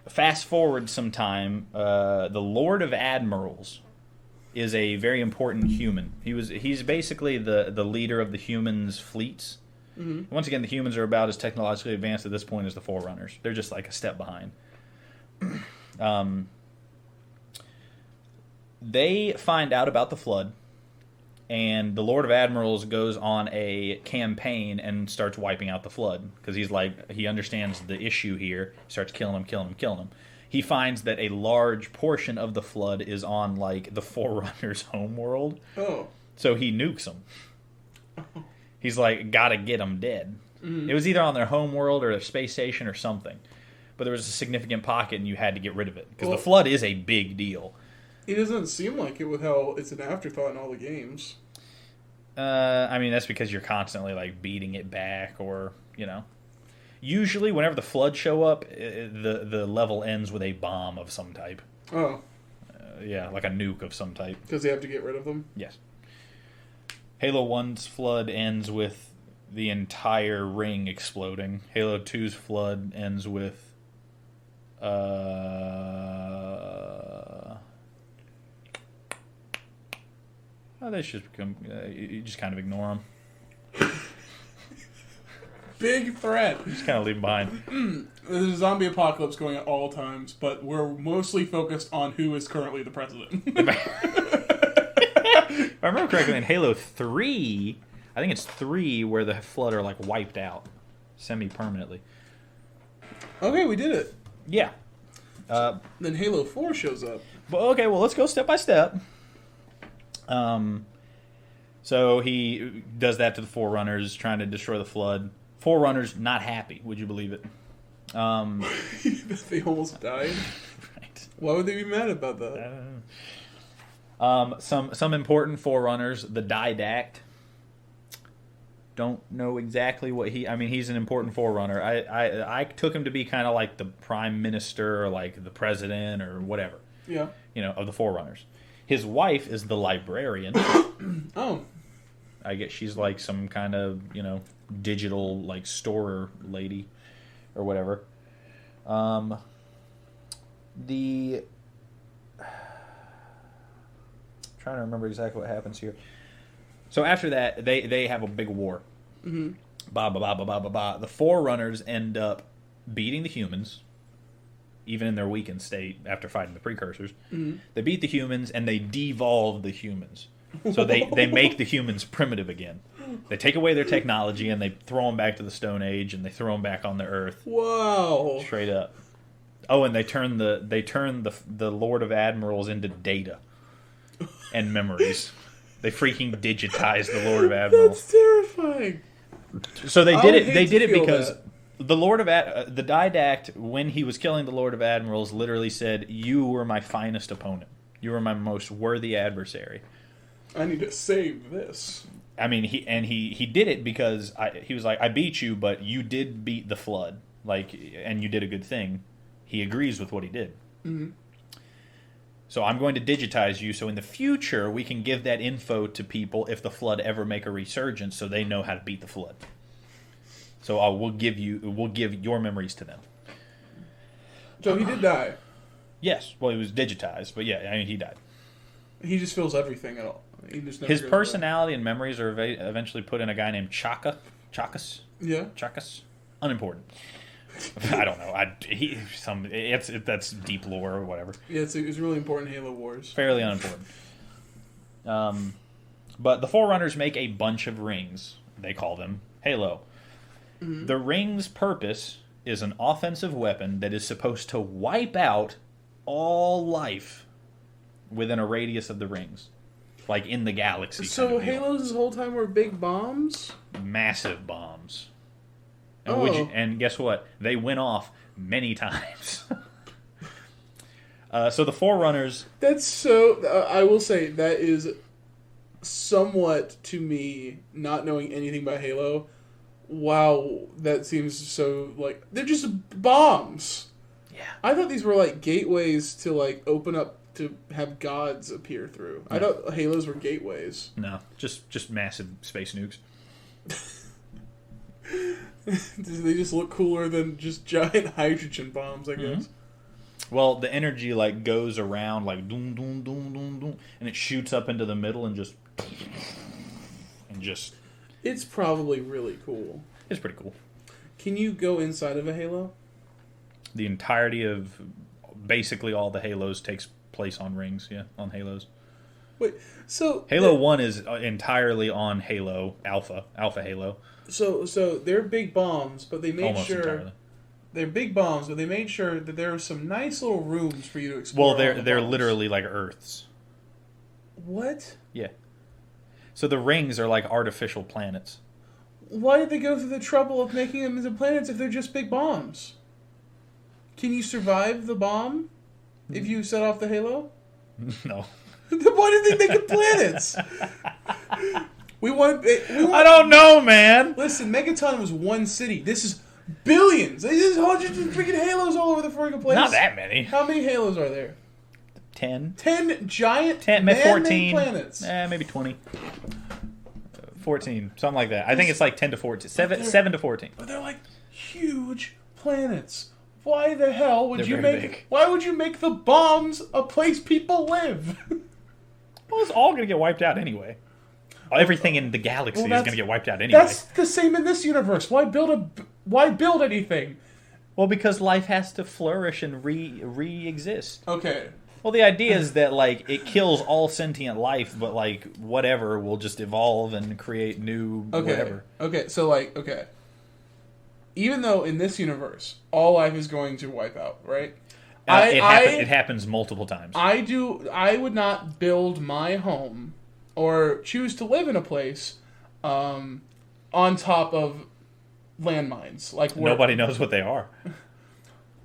Fast forward some time, the Lord of Admirals is a very important human. He's basically the leader of the humans' fleets. Mm-hmm. Once again, the humans are about as technologically advanced at this point as the Forerunners. They're just like a step behind. They find out about the flood, and the Lord of Admirals goes on a campaign and starts wiping out the flood because he understands the issue here. He starts killing them. He finds that a large portion of the flood is on like the Forerunners' homeworld. Oh. So he nukes them. He's like, gotta get them dead. Mm-hmm. It was either on their homeworld or their space station or something. But there was a significant pocket and you had to get rid of it. Because the flood is a big deal. It doesn't seem like it with how it's an afterthought in all the games. I mean, that's because you're constantly like beating it back or, Usually, whenever the floods show up, the level ends with a bomb of some type. Oh. Yeah, like a nuke of some type. Because they have to get rid of them? Yes. Halo 1's flood ends with the entire ring exploding. Halo 2's flood ends with... they should become... you just kind of ignore them. Big threat. Just kind of leave them behind. There's a zombie apocalypse going at all times, but we're mostly focused on who is currently the president. If I remember correctly, in Halo 3, I think it's 3 where the flood are like wiped out semi-permanently. Okay, we did it. Yeah. Then Halo 4 shows up. Okay, well, let's go step by step. So he does that to the Forerunners, trying to destroy the flood. Forerunners not happy. Would you believe it? They almost died. Right. Why would they be mad about that? Some important Forerunners, the Didact. Don't know exactly what he's an important Forerunner. I took him to be kind of like the Prime Minister or like the President or whatever. Yeah. Of the Forerunners. His wife is the Librarian. Oh. I guess she's like some kind of, digital like store lady or whatever. Trying to remember exactly what happens here. So after that, they have a big war. Mm-hmm. The Forerunners end up beating the humans, even in their weakened state after fighting the precursors. Mm-hmm. They beat the humans and they devolve the humans. So they make the humans primitive again. They take away their technology and they throw them back to the Stone Age and they throw them back on the Earth. Whoa! Straight up. Oh, and they turn the Lord of Admirals into data and memories. They freaking digitize the Lord of Admirals. That's terrifying. So they did it. They did it because the Lord of the Didact, when he was killing the Lord of Admirals, literally said, "You were my finest opponent. You were my most worthy adversary. I need to save this." I mean, he did it because he was like, "I beat you, but you did beat the flood, and you did a good thing." He agrees with what he did. Mm-hmm. So I'm going to digitize you, so in the future we can give that info to people if the flood ever make a resurgence, so they know how to beat the flood. So we'll give your memories to them. So he did die. Yes. Well, he was digitized, but yeah, I mean, he died. He just feels everything at all. His personality and memories are eventually put in a guy named Chakas. Yeah. Chakas. Unimportant. I don't know. That's deep lore or whatever. Yeah, it's really important in Halo Wars. Fairly unimportant. But the Forerunners make a bunch of rings they call them Halo. Mm-hmm. The ring's purpose is an offensive weapon that is supposed to wipe out all life within a radius of the rings. Like in the galaxy. So Halos this whole time were big bombs? Massive bombs. And, and guess what? They went off many times. So the Forerunners... That's so... I will say, that is somewhat, to me, not knowing anything about Halo, wow, that seems so, like... They're just bombs! Yeah. I thought these were, like, gateways to, like, open up to have gods appear through. No. I thought Halos were gateways. No, just massive space nukes. They just look cooler than just giant hydrogen bombs, I guess. Well, the energy like goes around like doom doom doom doom doom, and it shoots up into the middle and just. It's probably really cool. It's pretty cool. Can you go inside of a Halo? The entirety of basically all the Halos takes place on rings. Yeah, on Halos. Wait, so Halo 1 is entirely on Halo Alpha Halo. So they're big bombs, but they made Almost sure entirely. They're big bombs, but they made sure that there were some nice little rooms for you to explore. Well, they're literally like Earths. What? Yeah. So the rings are like artificial planets. Why did they go through the trouble of making them into planets if they're just big bombs? Can you survive the bomb if you set off the Halo? No. Then why did they make it planets? We want. I don't know, man. Listen, Megaton was one city. This is billions. There's hundreds of freaking Halos all over the freaking place. Not that many. How many Halos are there? 10. 10 giant 10, man-made 14 planets. Maybe 20. 14, something like that. I think it's like 10 to 14. 7 to 14. But they're like huge planets. Why the hell would you very make? big. Why would you make the bombs a place people live? Well, it's all going to get wiped out anyway. Everything in the galaxy is going to get wiped out anyway. That's the same in this universe. Why build anything? Well, because life has to flourish and re-exist. Okay. Well, the idea is that like it kills all sentient life, but like whatever will just evolve and create new whatever. Okay, so like even though in this universe all life is going to wipe out, right? It happens multiple times. I would not build my home or choose to live in a place on top of landmines. Like nobody knows what they are.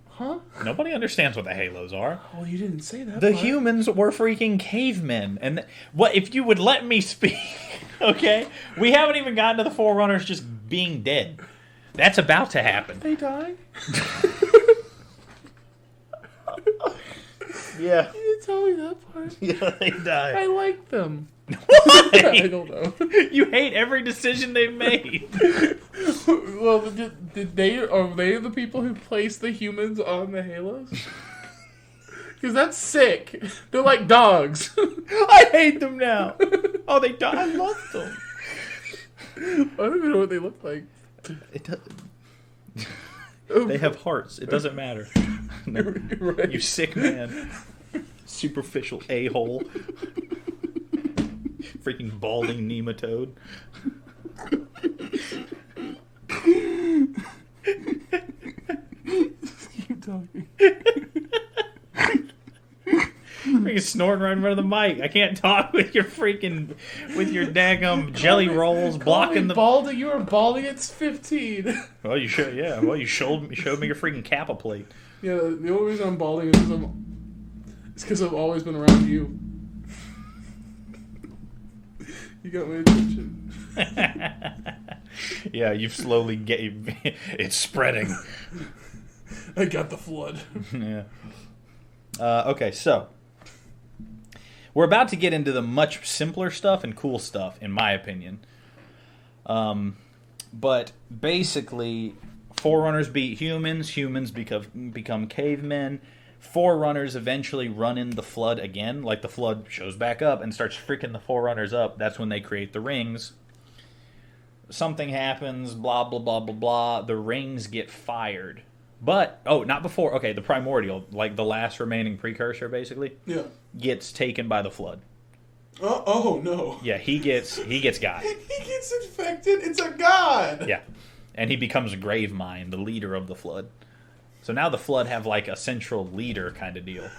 Huh? Nobody understands what the Halos are. Well, you didn't say that. The humans were freaking cavemen, and what if you would let me speak? Okay, we haven't even gotten to the Forerunners just being dead. That's about to happen. They die. Yeah. You didn't tell me that part. Yeah, they die. I like them. Why? I don't know. You hate every decision they've made. Well, are they the people who place the humans on the Halos? Because that's sick. They're like dogs. I hate them now. Oh, they die. I love them. I don't even know what they look like. It does. They have hearts. It doesn't matter. Right. You sick man. Superficial a-hole. Freaking balding nematode. Keep talking. Freaking snorting right in front of the mic. I can't talk with your daggum jelly rolls blocking the balding. You were balding at 15. Well, you should. Yeah. Well, you showed me your freaking Kappa plate. Yeah. The only reason I'm balding is because I've always been around you. You got my attention. Yeah, you've slowly it's spreading. I got the flood. Yeah. Okay, so we're about to get into the much simpler stuff and cool stuff, in my opinion. But basically, Forerunners beat humans. Humans become cavemen. Forerunners eventually run in the flood again. Like the flood shows back up and starts freaking the Forerunners up. That's when they create the rings. Something happens, blah, blah, blah, blah, blah. The rings get fired. But, not before. Okay, the primordial, like the last remaining precursor, basically, yeah, gets taken by the flood. Oh no. Yeah, he gets got. He gets infected. It's a god. Yeah, and he becomes Gravemind, the leader of the Flood. So now the Flood have like a central leader kind of deal.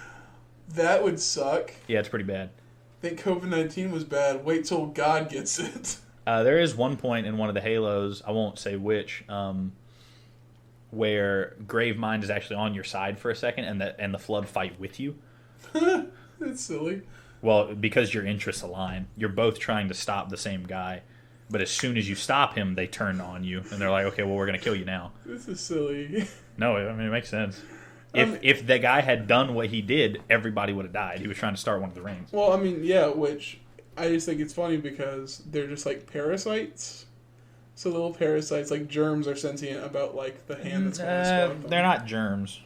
That would suck. Yeah, it's pretty bad. I think COVID-19 was bad. Wait till God gets it. There is one point in one of the Halos, I won't say which, where Gravemind is actually on your side for a second, and the Flood fight with you. That's silly. Well, because your interests align. You're both trying to stop the same guy, but as soon as you stop him, they turn on you, and they're like, okay, well, we're going to kill you now. This is silly. No, I mean, it makes sense. If the guy had done what he did, everybody would have died. He was trying to start one of the rings. Well, I mean, yeah, which I just think it's funny because they're just like parasites. So little parasites, like germs, are sentient about like the hand that's going to squat them. They're not germs.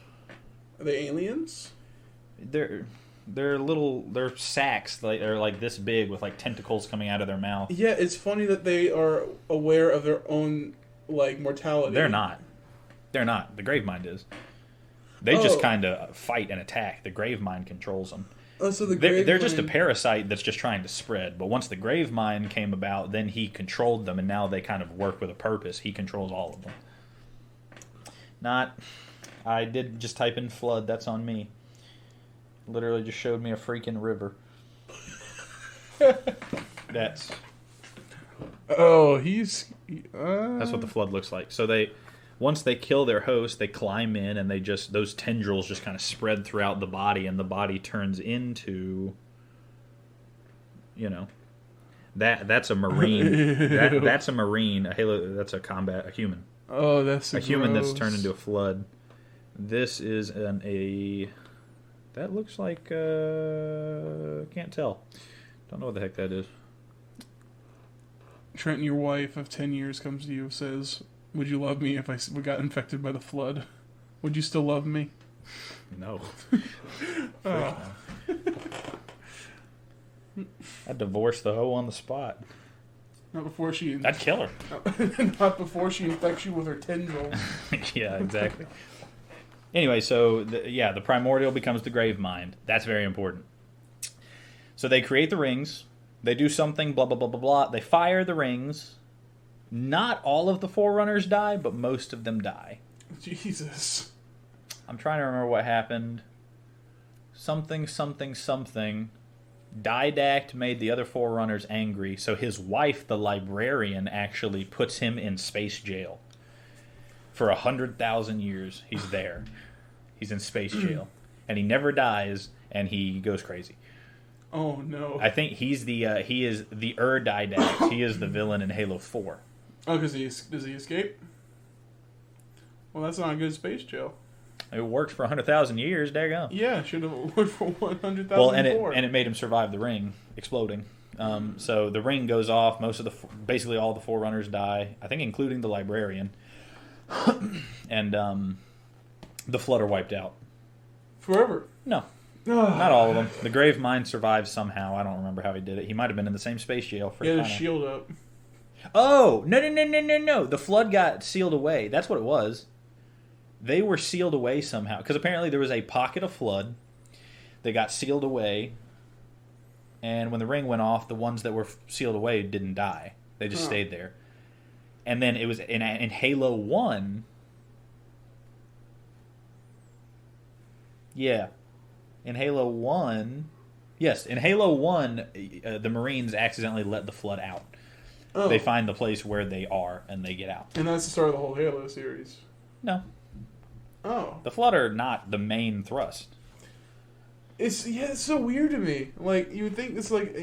Are they aliens? They're sacks. They're like this big with like tentacles coming out of their mouth. Yeah, it's funny that they are aware of their own like mortality. They're not. They're not. The Gravemind is. They just kind of fight and attack. The Gravemind controls them. Oh, so they're just a parasite that's just trying to spread. But once the Gravemind came about, then he controlled them, and now they kind of work with a purpose. He controls all of them. I did just type in Flood. That's on me. Literally just showed me a freaking river. That's what the Flood looks like. So once they kill their host, they climb in, and those tendrils just kind of spread throughout the body, and the body turns into, that's a marine. That's a marine. A Halo. That's a human. Oh, that's a human that's turned into a Flood. This is that looks like can't tell. Don't know what the heck that is. Trenton, your wife of 10 years, comes to you and says, would you love me if I got infected by the Flood? Would you still love me? No. Oh. I'd divorce the hoe on the spot. Not before she... I'd kill her. Not before she infects you with her tendrils. Yeah, exactly. Anyway, so the primordial becomes the Gravemind. That's very important. So they create the rings. They do something, blah, blah, blah, blah, blah. They fire the rings. Not all of the Forerunners die, but most of them die. Jesus. I'm trying to remember what happened. Something. Didact made the other Forerunners angry, so his wife, the librarian, actually puts him in space jail. For 100,000 years, he's there. He's in space jail. And he never dies, and he goes crazy. Oh, no. I think he is the Didact. He is the villain in Halo 4. Oh, does he escape? Well, that's not a good space jail. It worked for 100,000 years. There you go. Yeah, should have worked for 100,000 Well, and it made him survive the ring exploding. So the ring goes off. Basically all the Forerunners die. I think including the librarian. And the Flood are wiped out. Forever? No. Not all of them. The Gravemind survives somehow. I don't remember how he did it. He might have been in the same space jail. He had his shield up. Oh, no. The Flood got sealed away. That's what it was. They were sealed away somehow. Because apparently there was a pocket of Flood. They got sealed away. And when the ring went off, the ones that were sealed away didn't die. They just stayed there. And then it was in Halo 1. Yeah. In Halo 1. Yes, in Halo 1, the Marines accidentally let the Flood out. Oh. They find the place where they are, and they get out. And that's the start of the whole Halo series. No. Oh. The Flood are not the main thrust. It's so weird to me. Like, you would think it's like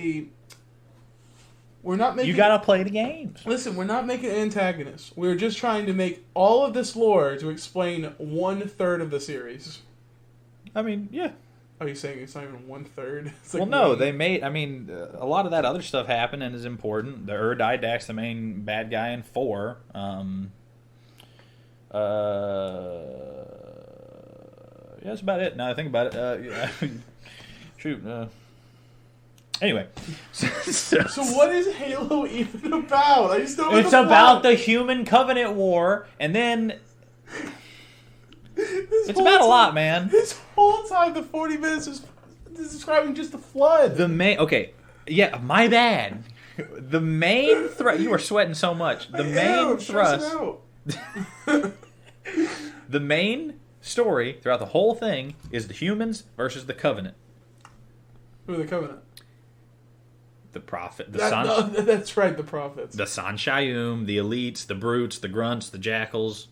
we're not making... You gotta play the games. Listen, we're not making antagonists. We're just trying to make all of this lore to explain 1/3 of the series. I mean, yeah. Are you saying it's not even 1/3? It's like they made... I mean, a lot of that other stuff happened and is important. The Didact's the main bad guy in 4. Yeah, that's about it. Now I think about it. Shoot. Anyway. So what is Halo even about? I just don't know. It's about the Human Covenant War, and then... It's about a lot, man. This whole time, the 40 minutes is describing just the Flood. Okay, Yeah, my bad. The main thrust... You are sweating so much. The main thrust... The main story throughout the whole thing is the humans versus the Covenant. Who are the Covenant? The Prophet, that's right, the Prophets. The Sanshayum, the Elites, the Brutes, the Grunts, the Jackals,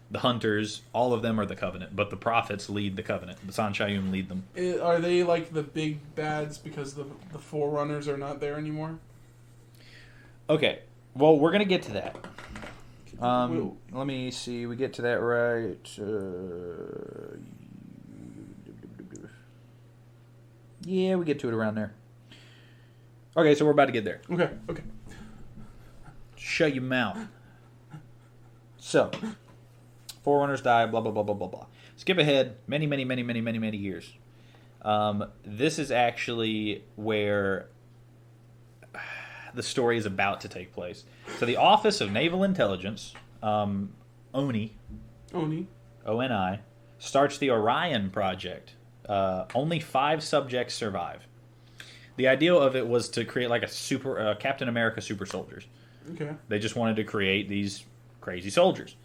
the Hunters, all of them are the Covenant, but the Prophets lead the Covenant. The Sanshayum lead them. Are they like the big bads because the Forerunners are not there anymore? Okay, well, we're going to get to that. Let me see, we get to that right. Yeah, we get to it around there. Okay, so we're about to get there. Okay. Shut your mouth. So, Forerunners die, blah, blah, blah, blah, blah, blah. Skip ahead many years. This is actually where the story is about to take place. So the Office of Naval Intelligence, ONI, O-N-I, starts the Orion project. Only 5 subjects survive. The idea of it was to create like a Captain America super soldiers. Okay. They just wanted to create these crazy soldiers.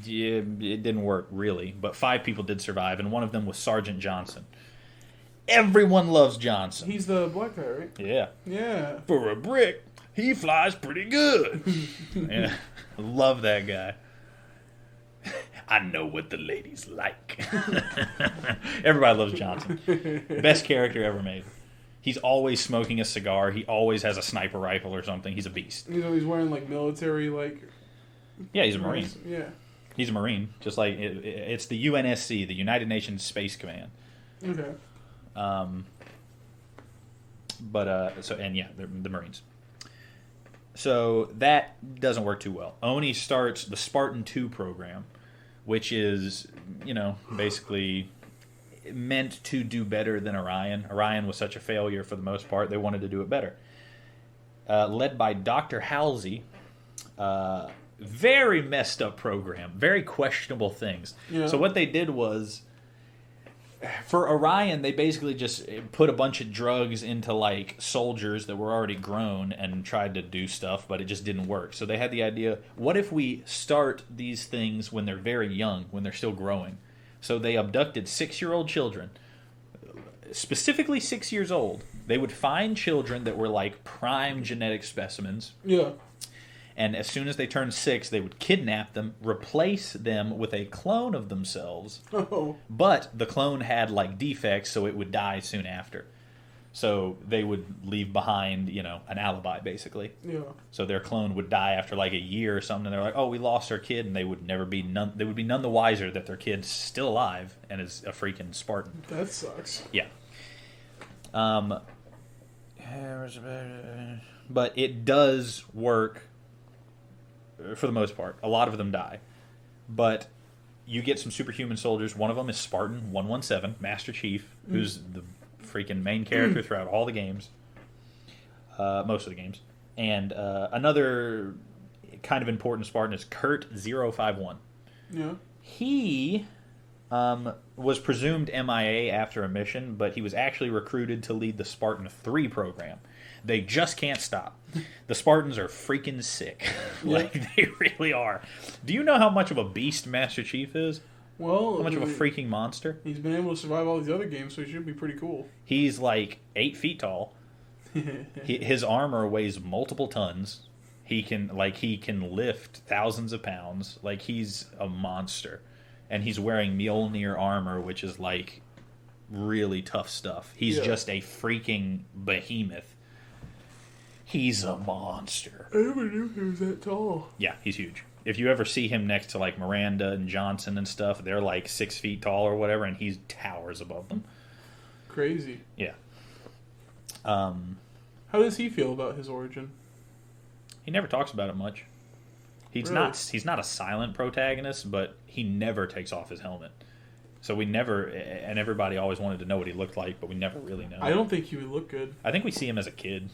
Yeah, it didn't work really, but 5 people did survive, and one of them was Sergeant Johnson. Everyone loves Johnson. He's the black guy, right? Yeah. Yeah. For a brick, he flies pretty good. Yeah, love that guy. I know what the ladies like. Everybody loves Johnson. Best character ever made. He's always smoking a cigar. He always has a sniper rifle or something. He's a beast. You know, he's wearing like military Yeah, he's a Marine. Yeah. He's a Marine. Just like it's the UNSC, the United Nations Space Command. Okay. They're the Marines. So that doesn't work too well. Oni starts the Spartan 2 program, which is, basically meant to do better than Orion. Orion was such a failure for the most part, they wanted to do it better. Led by Dr. Halsey, very messed up program, very questionable things. Yeah. So what they did was, for Orion, they basically just put a bunch of drugs into like soldiers that were already grown and tried to do stuff, but it just didn't work. So they had the idea, what if we start these things when they're very young, when they're still growing? So they abducted 6-year-old children, specifically 6 years old. They would find children that were like prime genetic specimens. Yeah. And as soon as they turned 6, they would kidnap them, replace them with a clone of themselves. Oh. But the clone had like defects, so it would die soon after. So they would leave behind, an alibi, basically. Yeah. So their clone would die after like a year or something, and they're like, "Oh, we lost our kid," and they would be none the wiser that their kid's still alive and is a freaking Spartan. That sucks. Yeah. But it does work for the most part. A lot of them die, but you get some superhuman soldiers. One of them is Spartan 117, Master Chief, who's the freaking main character throughout all the games, most of the games. And another kind of important Spartan is Kurt 051. Yeah. He was presumed MIA after a mission, but he was actually recruited to lead the Spartan 3 program. They just can't stop. The Spartans are freaking sick. Like, they really are. Do you know how much of a beast Master Chief is? Well, how much of a freaking monster? He's been able to survive all these other games, so he should be pretty cool. He's like 8 feet tall. His armor weighs multiple tons. He can lift thousands of pounds. Like, he's a monster. And he's wearing Mjolnir armor, which is like really tough stuff. He's just a freaking behemoth. He's a monster. I never knew he was that tall. Yeah, he's huge. If you ever see him next to like Miranda and Johnson and stuff, they're like 6 feet tall or whatever, and he towers above them. Crazy. Yeah. How does he feel about his origin? He never talks about it much. He's not a silent protagonist, but he never takes off his helmet. So we never, and everybody always wanted to know what he looked like, but we never really know. I don't think he would look good. I think we see him as a kid.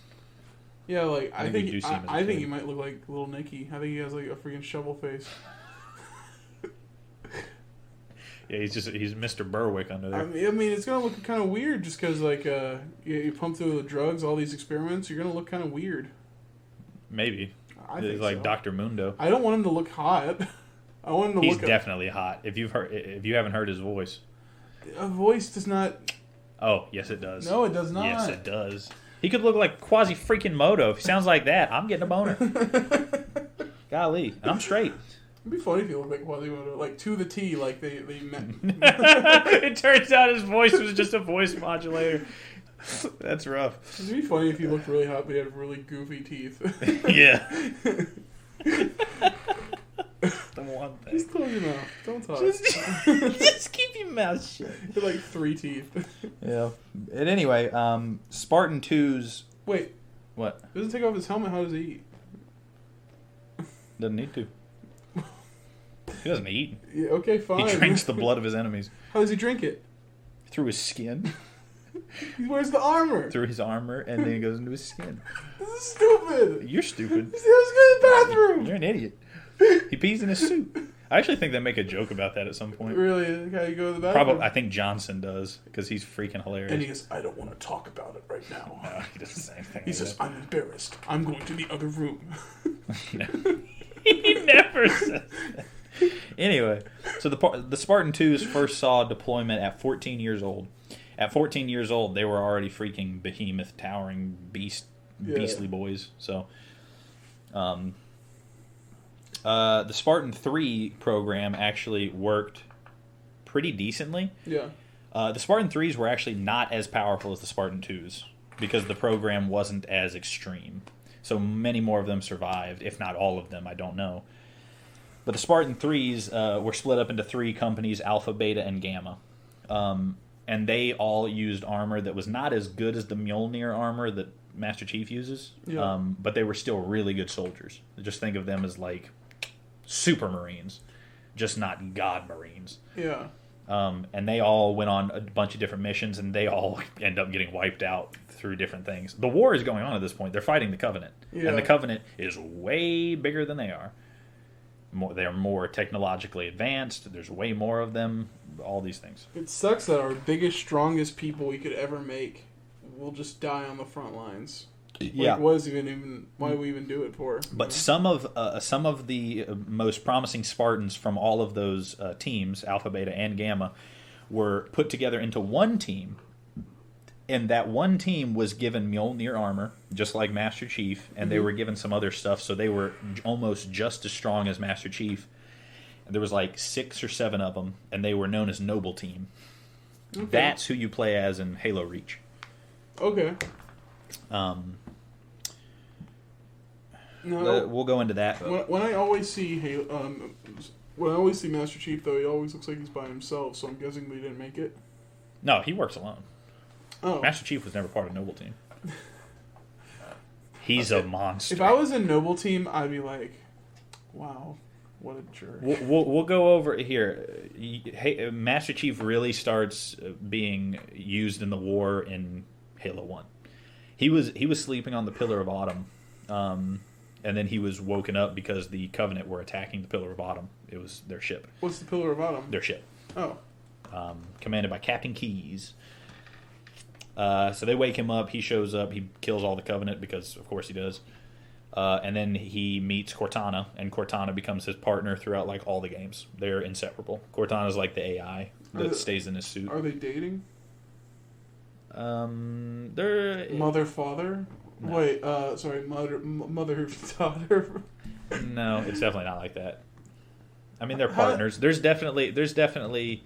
Yeah, like I think he might look like little Nicky. I think he has like a freaking shovel face. Yeah, he's Mr. Berwick under there. I mean, it's gonna look kind of weird just because you pump through the drugs, all these experiments. You're gonna look kind of weird. Maybe. I He's think like so. Dr. Mundo. I don't want him to look hot. I want him to He's look. definitely hot. If you haven't heard his voice. A voice does not. Oh, yes, it does. No, it does not. Yes, it does. He could look like Quasi freaking Moto. If he sounds like that, I'm getting a boner. Golly, and I'm straight. It'd be funny if you look like Quasimodo, like to the T, like they met. It turns out his voice was just a voice modulator. That's rough. It'd be funny if he looked really hot, but he had really goofy teeth. Yeah. The one thing. Just close your mouth. Don't talk. Just keep your mouth shut. He had like 3 teeth. Yeah. And anyway, Spartan 2's... Wait. What? Doesn't take off his helmet. How does he eat? Doesn't need to. He doesn't eat. Yeah, okay, fine. He drinks the blood of his enemies. How does he drink it? Through his skin. He wears the armor. Through his armor, and then it goes into his skin. This is stupid. You're stupid. Let's go to the bathroom. You're an idiot. He pees in his suit. I actually think they make a joke about that at some point. Really? How you go to the bathroom? Probably, I think Johnson does, because he's freaking hilarious. And he goes, I don't want to talk about it right now. No, he does the same thing. He says, I'm embarrassed. I'm going to the other room. No. He never says that. Anyway, so the Spartan 2s first saw deployment at 14 years old. At 14 years old, they were already freaking behemoth, towering beastly boys. So, the Spartan 3 program actually worked pretty decently. Yeah. The Spartan 3s were actually not as powerful as the Spartan 2s because the program wasn't as extreme. So many more of them survived, if not all of them, I don't know. But the Spartan 3s were split up into 3 companies, Alpha, Beta, and Gamma. And they all used armor that was not as good as the Mjolnir armor that Master Chief uses. Yeah. But they were still really good soldiers. Just think of them as like super Marines, just not God Marines. Yeah. And they all went on a bunch of different missions, and they all end up getting wiped out through different things. The war is going on at this point. They're fighting the Covenant. Yeah. And the Covenant is way bigger than they are. They're more technologically advanced. There's way more of them. All these things. It sucks that our biggest, strongest people we could ever make will just die on the front lines. Yeah. Like, what is even why do we even do it for? But some of the most promising Spartans from all of those teams, Alpha, Beta, and Gamma, were put together into one team. And that one team was given Mjolnir armor, just like Master Chief, and they were given some other stuff, so they were almost just as strong as Master Chief. And there was like 6 or 7 of them, and they were known as Noble Team. Okay. That's who you play as in Halo Reach. Okay. No, we'll go into that. When I always see when I always see Master Chief, though, he always looks like he's by himself. So I'm guessing they didn't make it. No, he works alone. Oh. Master Chief was never part of Noble Team. He's a monster. If I was in Noble Team, I'd be like, wow, what a jerk. We'll go over here. Hey, Master Chief really starts being used in the war in Halo 1. He was sleeping on the Pillar of Autumn, and then he was woken up because the Covenant were attacking the Pillar of Autumn. It was their ship. What's the Pillar of Autumn? Their ship. Oh. Commanded by Captain Keyes. So they wake him up. He shows up. He kills all the Covenant because, of course, he does. And then he meets Cortana, and Cortana becomes his partner throughout like all the games. They're inseparable. Cortana's like the AI that stays in his suit. Are they dating? They're Mother, father. No. Wait, sorry, mother, daughter. No, it's definitely not like that. I mean, they're partners. There's definitely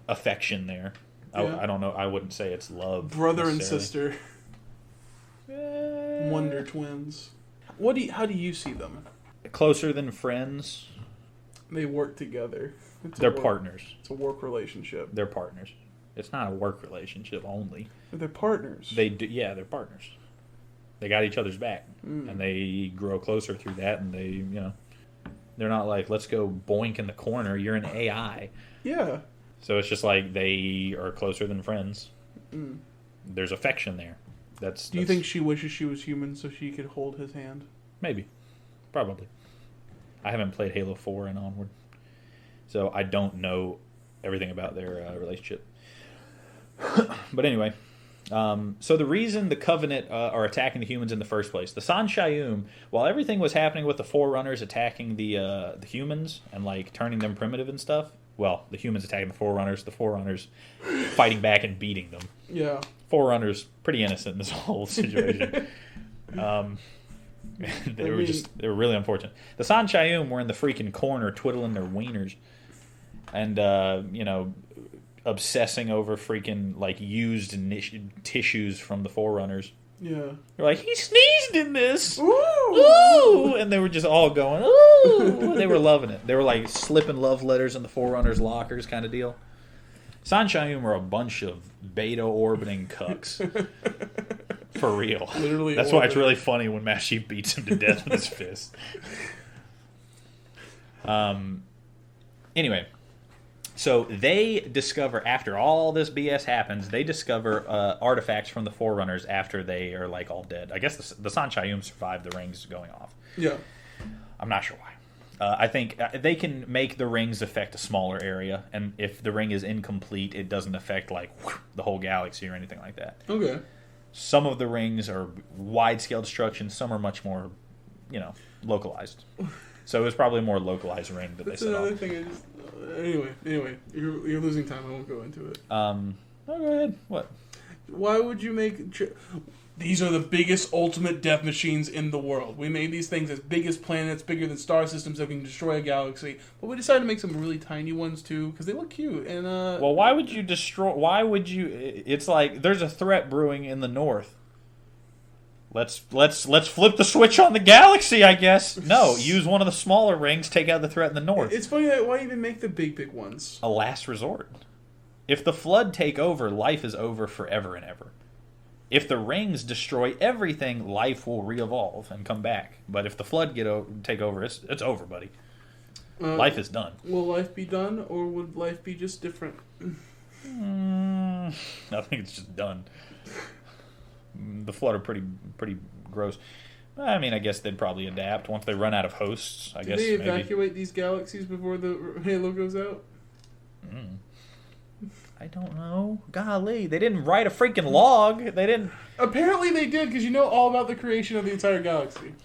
affection there. Yeah. I don't know. I wouldn't say it's love. Brother and sister. Wonder Twins. How do you see them? Closer than friends. They work together. They're partners. It's a work relationship. They're partners. It's not a work relationship only. But they're partners. They do. Yeah, they're partners. They got each other's back, and they grow closer through that. And they, they're not like, let's go boink in the corner. You're an AI. Yeah. So it's just like they are closer than friends. Mm. There's affection there. Do you think she wishes she was human so she could hold his hand? Maybe. Probably. I haven't played Halo 4 and onward. So I don't know everything about their relationship. But anyway, so the reason the Covenant are attacking the humans in the first place, the San Shayum, while everything was happening with the Forerunners attacking the humans and like turning them primitive and stuff, well, the humans attacking the Forerunners fighting back and beating them. Yeah. Forerunners pretty innocent in this whole situation. They were really unfortunate. The San Shayum were in the freaking corner twiddling their wieners and obsessing over freaking like used tissues from the Forerunners. Yeah. They're like, he sneezed in this. Ooh. Ooh! And they were just all going, ooh! They were loving it. They were like slipping love letters in the Forerunners' lockers kind of deal. San Shayum are a bunch of beta-orbiting cucks. For real. Literally. That's why it's really funny when Master Chief beats him to death with his fist. Anyway. So they discover, after all this BS happens, they discover artifacts from the Forerunners after they are like all dead. I guess the San Shayum survived the rings going off. Yeah. I'm not sure why. I think they can make the rings affect a smaller area, and if the ring is incomplete, it doesn't affect like the whole galaxy or anything like that. Okay. Some of the rings are wide-scale destruction. Some are much more, localized. So it was probably a more localized ring that That's they set another off. thing. Anyway, you're losing time. I won't go into it. Oh, go ahead. What? Why would you make... These are the biggest ultimate death machines in the world. We made these things as big as planets, bigger than star systems that can destroy a galaxy. But we decided to make some really tiny ones too, because they look cute. And well, why would you destroy... Why would you... It's like, there's a threat brewing in the north. Let's flip the switch on the galaxy, I guess. No, use one of the smaller rings, take out the threat in the north. It's funny that why even make the big ones? A last resort. If the Flood take over, life is over forever and ever. If the rings destroy everything, life will re-evolve and come back. But if the Flood take over, it's over, buddy. Life is done. Will life be done, or would life be just different? I think it's just done. The Flood are pretty gross. I mean, I guess they'd probably adapt once they run out of hosts. Did they evacuate these galaxies before the Halo goes out? I don't know. Golly, they didn't write a freaking log. They didn't. Apparently they did, because you know all about the creation of the entire galaxy.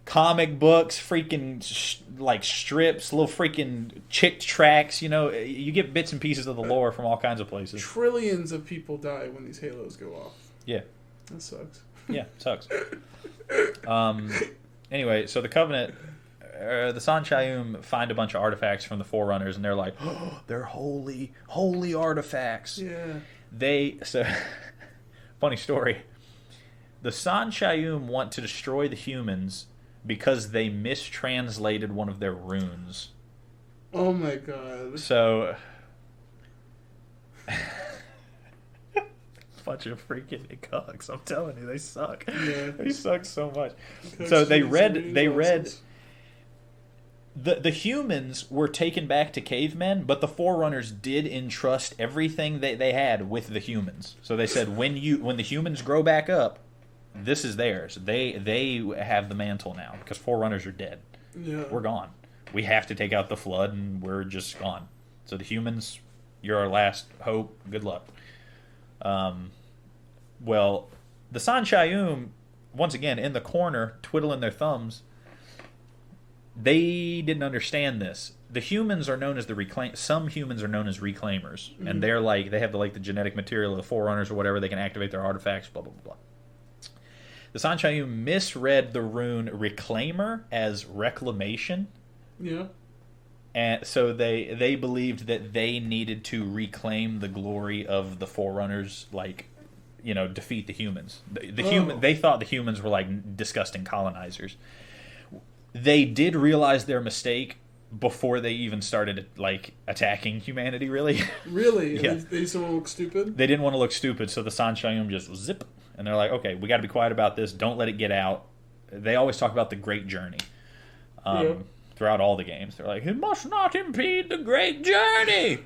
Comic books, freaking like strips, little freaking chick tracks. You get bits and pieces of the lore from all kinds of places. Trillions of people die when these Halos go off. Yeah. That sucks. Yeah, it sucks. Anyway, so the Covenant, the San Shayum find a bunch of artifacts from the Forerunners, and they're like, oh, they're holy artifacts. Yeah. Funny story. The San Shayum want to destroy the humans because they mistranslated one of their runes. Oh my god. So... bunch of freaking cucks. I'm telling you, they suck. Yeah. They suck so much. So they read the humans were taken back to cavemen, but the Forerunners did entrust everything that they had with the humans. So they said when the humans grow back up, this is theirs. They have the mantle now because Forerunners are dead. Yeah. We're gone. We have to take out the Flood and we're just gone. So the humans, you're our last hope. Good luck. Well, the San Shayum, once again, in the corner, twiddling their thumbs, they didn't understand this. The humans are known as some humans are known as reclaimers, and they're like, they have the genetic material of the Forerunners or whatever, they can activate their artifacts, blah, blah, blah. The San Shayum misread the rune reclaimer as reclamation. Yeah. And so they believed that they needed to reclaim the glory of the Forerunners, defeat the humans. They thought the humans were disgusting colonizers. They did realize their mistake before they even started attacking humanity. Really, yeah. They just want to look stupid. They didn't want to look stupid, so the San Shayum just zip, and they're like, okay, we got to be quiet about this. Don't let it get out. They always talk about the great journey. Throughout all the games, they're like, it must not impede the great journey.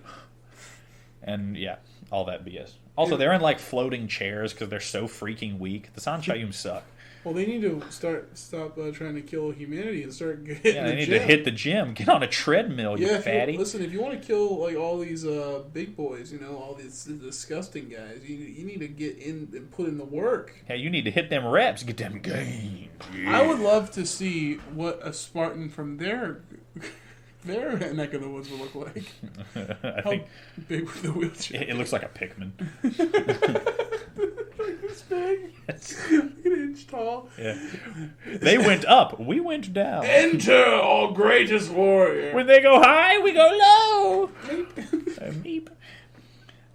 And yeah, all that BS. Also, they're in floating chairs because they're so freaking weak. The San Shayum suck. Well, they need to stop trying to kill humanity and start hitting Yeah, they the need gym. to hit the gym. Get on a treadmill, you fatty. Listen, if you want to kill like all these big boys, all these disgusting guys, you need to get in and put in the work. Yeah, you need to hit them reps. Get them gains. Yeah. I would love to see what a Spartan from their neck of the woods would look like. I How think big were the wheelchair? it looks like a Pikmin. Like this big, like an inch tall. Yeah. They went up. We went down. Enter, all greatest warrior. When they go high, we go low. Meep.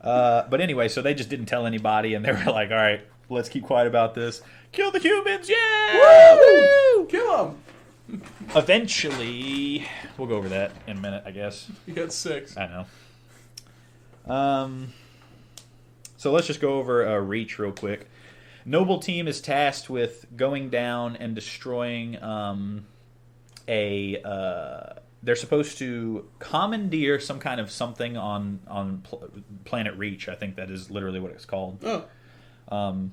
But anyway, so they just didn't tell anybody, and they were like, all right, let's keep quiet about this. Kill the humans, yeah! Woo! Kill them. Eventually, we'll go over that in a minute, I guess. You got 6. I know. So let's just go over Reach real quick. Noble Team is tasked with going down and destroying they're supposed to commandeer some kind of something on Planet Reach. I think that is literally what it's called. Oh.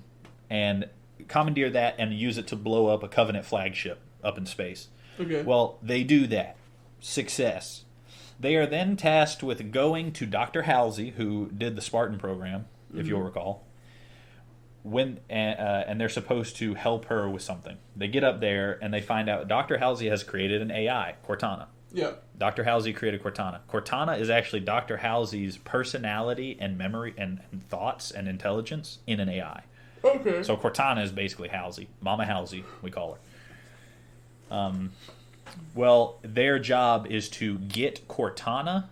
And commandeer that and use it to blow up a Covenant flagship up in space. Okay. Well, they do that. Success. They are then tasked with going to Dr. Halsey, who did the Spartan program, if you'll recall. And they're supposed to help her with something. They get up there and they find out Dr. Halsey has created an AI, Cortana. Yeah. Dr. Halsey created Cortana. Cortana is actually Dr. Halsey's personality and memory and thoughts and intelligence in an AI. Okay. So Cortana is basically Halsey. Mama Halsey, we call her. Well, their job is to get Cortana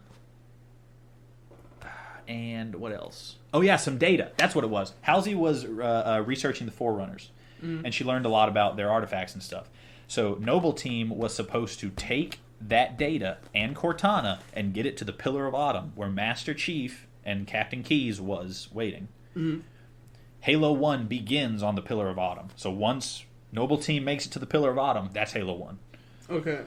and what else? Oh, yeah, some data. That's what it was. Halsey was researching the Forerunners, and she learned a lot about their artifacts and stuff. So Noble Team was supposed to take that data and Cortana and get it to the Pillar of Autumn, where Master Chief and Captain Keyes was waiting. Mm-hmm. Halo 1 begins on the Pillar of Autumn. So once Noble Team makes it to the Pillar of Autumn, that's Halo 1. Okay.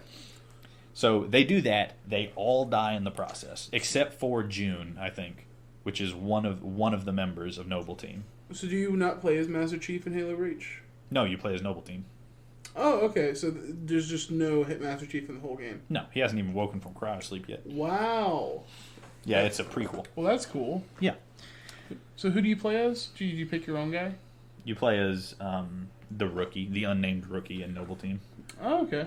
So they do that. They all die in the process, except for June, I think, which is one of the members of Noble Team. So do you not play as Master Chief in Halo Reach? No, you play as Noble Team. Oh, okay. So there's just no Master Chief in the whole game. No, he hasn't even woken from cryo sleep yet. Wow. Yeah, it's a prequel. Well, that's cool. Yeah. So who do you play as? Do you pick your own guy? You play as the rookie, the unnamed rookie in Noble Team. Oh, okay.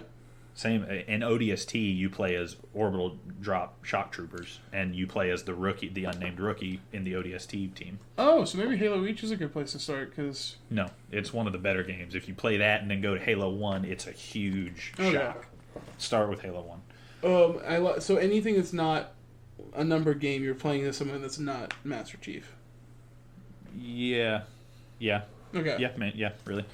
Same in ODST, you play as orbital drop shock troopers, and you play as the rookie, the unnamed rookie in the ODST team. Oh, so maybe Halo Reach is a good place to start, because... No, it's one of the better games. If you play that and then go to Halo 1, it's a huge shock. Start with Halo 1. So anything that's not a numbered game, you're playing as someone that's not Master Chief. Yeah. Okay. Yeah, man. Yeah, really.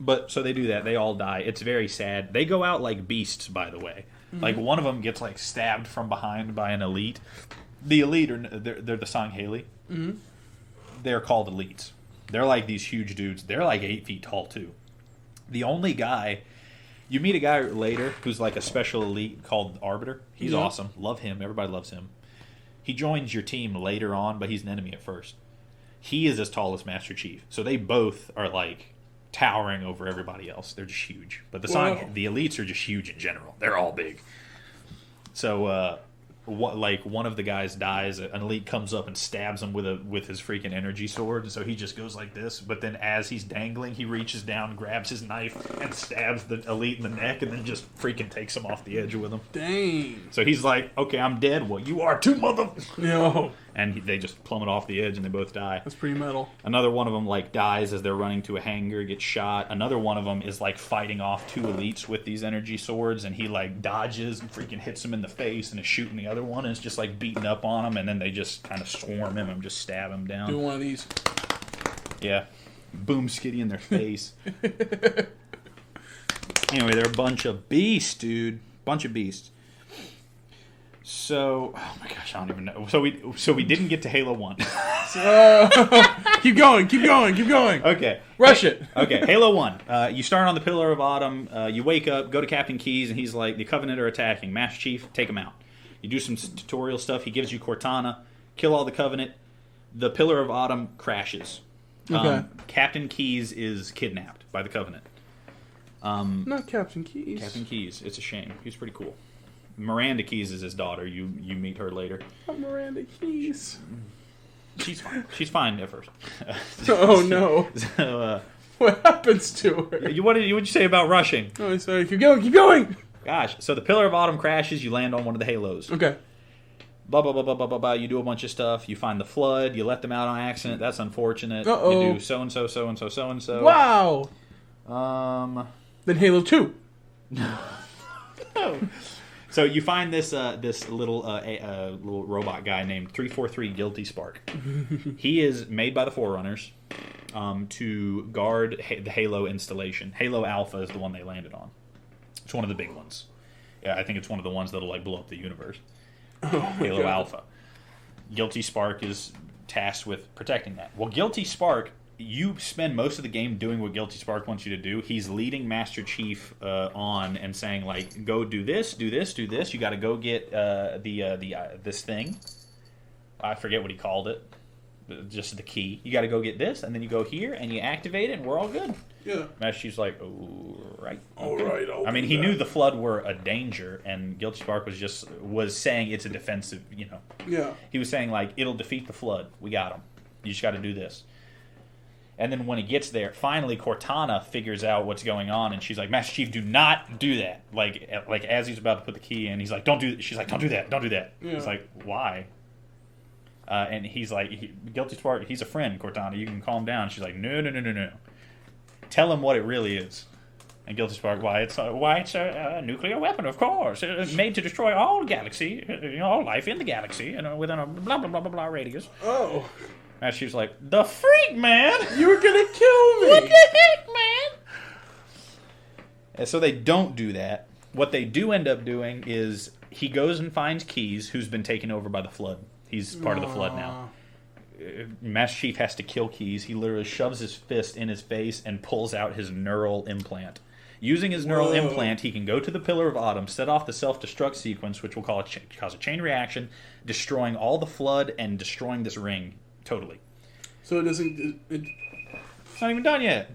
But so they do that. They all die. It's very sad. They go out like beasts, by the way. Mm-hmm. Like one of them gets like stabbed from behind by an elite. The elite they're the Sangheili. Mm-hmm. They're called elites. They're like these huge dudes. They're like 8 feet tall too. The only guy you meet a guy later who's like a special elite called Arbiter. He's awesome. Love him. Everybody loves him. He joins your team later on, but he's an enemy at first. He is as tall as Master Chief. So they both are like towering over everybody else. They're just huge. But the elites are just huge in general. They're all big. So one of the guys dies. An elite comes up and stabs him with his freaking energy sword. And so he just goes like this. But then as he's dangling, he reaches down, grabs his knife, and stabs the elite in the neck, and then just freaking takes him off the edge with him. Dang. So he's like, okay, I'm dead. Well, you are too, mother. No. And they just plummet off the edge, and they both die. That's pretty metal. Another one of them like dies as they're running to a hangar, gets shot. Another one of them is like fighting off 2 elites with these energy swords, and he like dodges and freaking hits him in the face, and is shooting the other one, and is just like beating up on him, and then they just kind of swarm him and just stab him down. Do one of these. Yeah. Boom skitty in their face. Anyway, they're a bunch of beasts, dude. Bunch of beasts. So, oh my gosh, I don't even know. So we didn't get to Halo 1. Keep going. Okay. Rush it. Okay, Halo 1. You start on the Pillar of Autumn. You wake up, go to Captain Keyes, and he's like, the Covenant are attacking. Master Chief, take him out. You do some tutorial stuff. He gives you Cortana. Kill all the Covenant. The Pillar of Autumn crashes. Okay. Captain Keyes is kidnapped by the Covenant. Not Captain Keyes. Captain Keyes. It's a shame. He's pretty cool. Miranda Keyes is his daughter. You meet her later. Not Miranda Keyes. She's fine. She's fine at first. Oh no! So, what happens to her? what'd you say about rushing? Oh, sorry. Keep going. Keep going. Gosh. So the Pillar of Autumn crashes. You land on one of the halos. Okay. Blah blah blah blah blah blah blah. You do a bunch of stuff. You find the flood. You let them out on accident. That's unfortunate. Uh-oh. You do so and so, so and so, so and so. Wow. Then Halo 2. No. So you find this little robot guy named 343 Guilty Spark. He is made by the Forerunners to guard the Halo installation. Halo Alpha is the one they landed on. It's one of the big ones. Yeah, I think it's one of the ones that'll like blow up the universe. Halo Alpha. Guilty Spark is tasked with protecting that. Well, Guilty Spark, you spend most of the game doing what Guilty Spark wants you to do. He's leading Master Chief on and saying, like, go do this, do this, do this. You got to go get this thing. I forget what he called it. Just the key. You got to go get this, and then you go here, and you activate it, and we're all good. Yeah. Master Chief's like, all right. All right. I mean, he knew the flood were a danger, and Guilty Spark was saying it's a defensive, Yeah. He was saying, like, it'll defeat the flood. We got him. You just got to do this. And then when he gets there, finally Cortana figures out what's going on, and she's like, Master Chief, do not do that. Like as he's about to put the key in, he's like, don't do. She's like, don't do that. Don't do that. Yeah. He's like, why? And he's like, Guilty Spark, he's a friend, Cortana. You can calm down. She's like, no. Tell him what it really is. And Guilty Spark, why it's a nuclear weapon, of course, made to destroy all galaxy, all life in the galaxy, within a blah blah blah blah blah radius. Oh. And she was like, the freak, man! You were gonna kill me! What the heck, man? And so they don't do that. What they do end up doing is he goes and finds Keyes, who's been taken over by the Flood. He's part of the Flood now. Master Chief has to kill Keyes. He literally shoves his fist in his face and pulls out his neural implant. Using his neural implant, he can go to the Pillar of Autumn, set off the self-destruct sequence, which will cause a chain reaction, destroying all the Flood and destroying this ring totally. So it doesn't... It's not even done yet.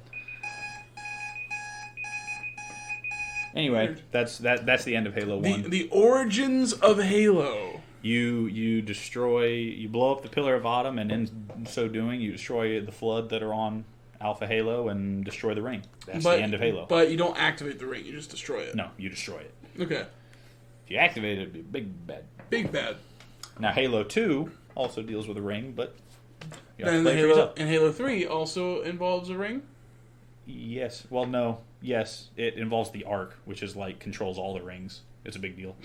Anyway, that's the end of Halo 1. The origins of Halo. You blow up the Pillar of Autumn, and in so doing, you destroy the Flood that are on Alpha Halo and destroy the ring. That's the end of Halo. But you don't activate the ring, you just destroy it. No, you destroy it. Okay. If you activate it, it'd be a big bad. Big bad. Now, Halo 2 also deals with a ring, but you have And to play it for yourself. Halo 3 also involves a ring? Yes. Well, no. Yes, it involves the Ark, which is like controls all the rings. It's a big deal.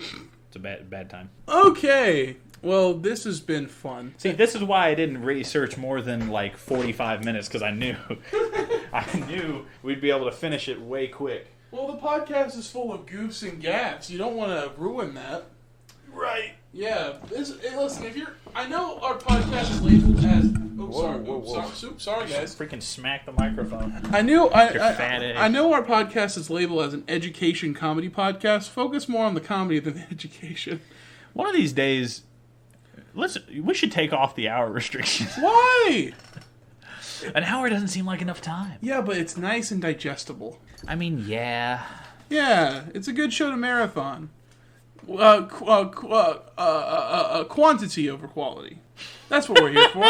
It's a bad time. Okay. Well, this has been fun. See, this is why I didn't research more than like 45 minutes, because I knew we'd be able to finish it way quick. Well, the podcast is full of goofs and gaffs. You don't want to ruin that. Right. Yeah. Listen, I know our podcast is labeled as... Sorry, guys. Freaking smack the microphone. I know our podcast is labeled as an education comedy podcast. Focus more on the comedy than the education. One of these days, we should take off the hour restrictions. Why? An hour doesn't seem like enough time. Yeah, but it's nice and digestible. I mean, yeah. Yeah, it's a good show to marathon. Quantity over quality. That's what we're here for.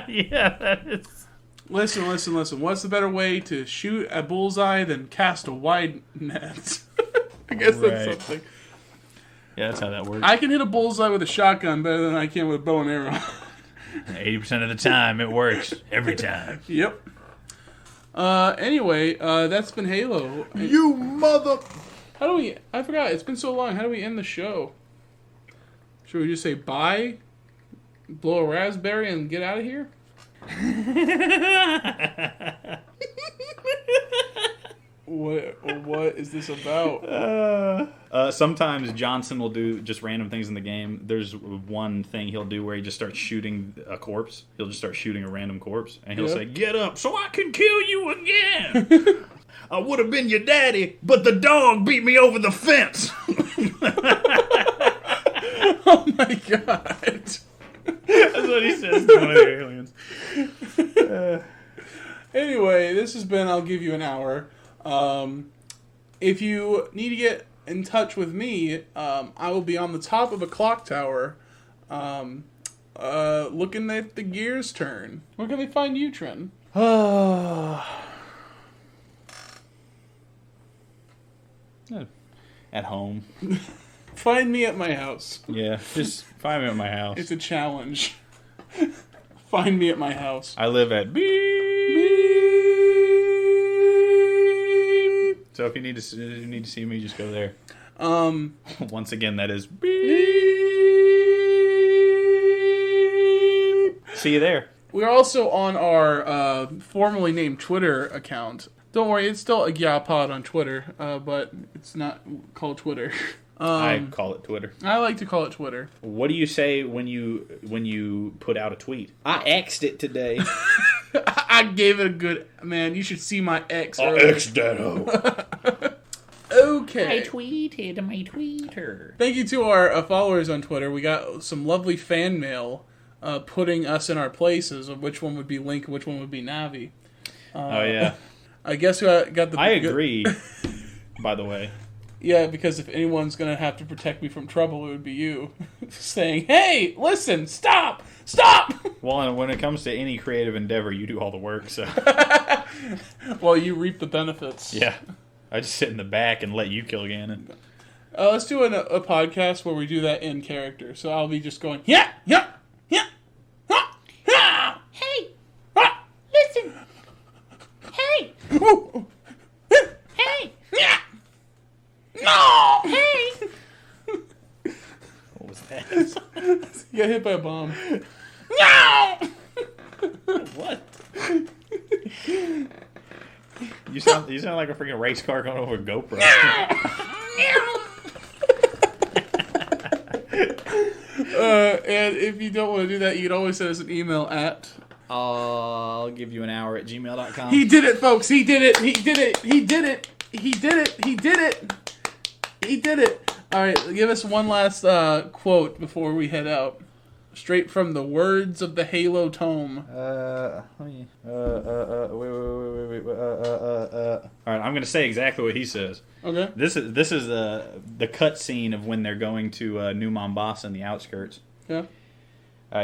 Yeah, that is. Listen. What's the better way to shoot a bullseye than cast a wide net? I guess that's something. Yeah, that's how that works. I can hit a bullseye with a shotgun better than I can with a bow and arrow. 80% of the time, it works. Every time. Yep. Anyway, that's been Halo. You mother... How do we... I forgot. It's been so long. How do we end the show? Should we just say bye? Blow a raspberry and get out of here? What is this about? Sometimes Johnson will do just random things in the game. There's one thing he'll do where he just starts shooting a corpse. He'll just start shooting a random corpse. And he'll say, "Get up so I can kill you again. I would have been your daddy, but the dog beat me over the fence." Oh my god. That's what he says to one of the aliens. Anyway, this has been I'll Give You an Hour. If you need to get in touch with me, I will be on the top of a clock tower looking at the gears turn. Where can they find you, Trenton? At home. Find me at my house. Yeah, just find me at my house. It's a challenge. Find me at my house. I live at beep. So if you need to see me, just go there. Once again, that is beep. See you there. We're also on our formerly named Twitter account. Don't worry, it's still a Pod on Twitter, but it's not called Twitter. I call it Twitter. I like to call it Twitter. What do you say when you put out a tweet? I X'd it today. I gave it a good... Man, you should see my X. I X'd that hoe. Okay. I tweeted my tweeter. Thank you to our followers on Twitter. We got some lovely fan mail putting us in our places of which one would be Link and which one would be Navi. Oh, yeah. I guess who got the... I agree, by the way. Yeah, because if anyone's going to have to protect me from trouble, it would be you. Saying, hey, listen, stop! Well, and when it comes to any creative endeavor, you do all the work, so... Well, you reap the benefits. Yeah. I just sit in the back and let you kill Ganon. Let's do a podcast where we do that in character. So I'll be just going, yeah, ha, Hey! Listen! Hey! Hey! yeah, no! Hey! What was that? You got hit by a bomb. No! What? You sound like a freaking race car going over a GoPro. And if you don't want to do that, you can always send us an email at... I'll give you an hour at gmail.com. He did it, folks. He did it. All right, give us one last quote before we head out. Straight from the words of the Halo tome. Wait. All right, I'm going to say exactly what he says. Okay. This is the cut scene of when they're going to New Mombasa in the outskirts. Yeah.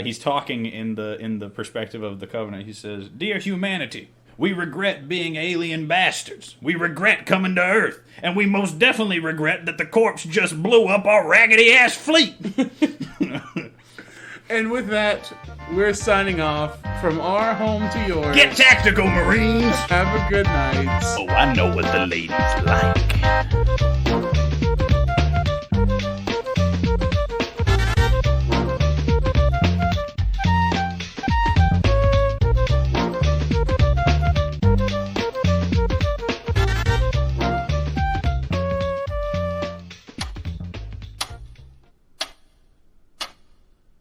He's talking in the perspective of the Covenant. He says, "Dear humanity, we regret being alien bastards. We regret coming to Earth. And we most definitely regret that the corpse just blew up our raggedy-ass fleet." And with that, we're signing off from our home to yours. Get tactical, Marines! Have a good night. Oh, I know what the ladies like.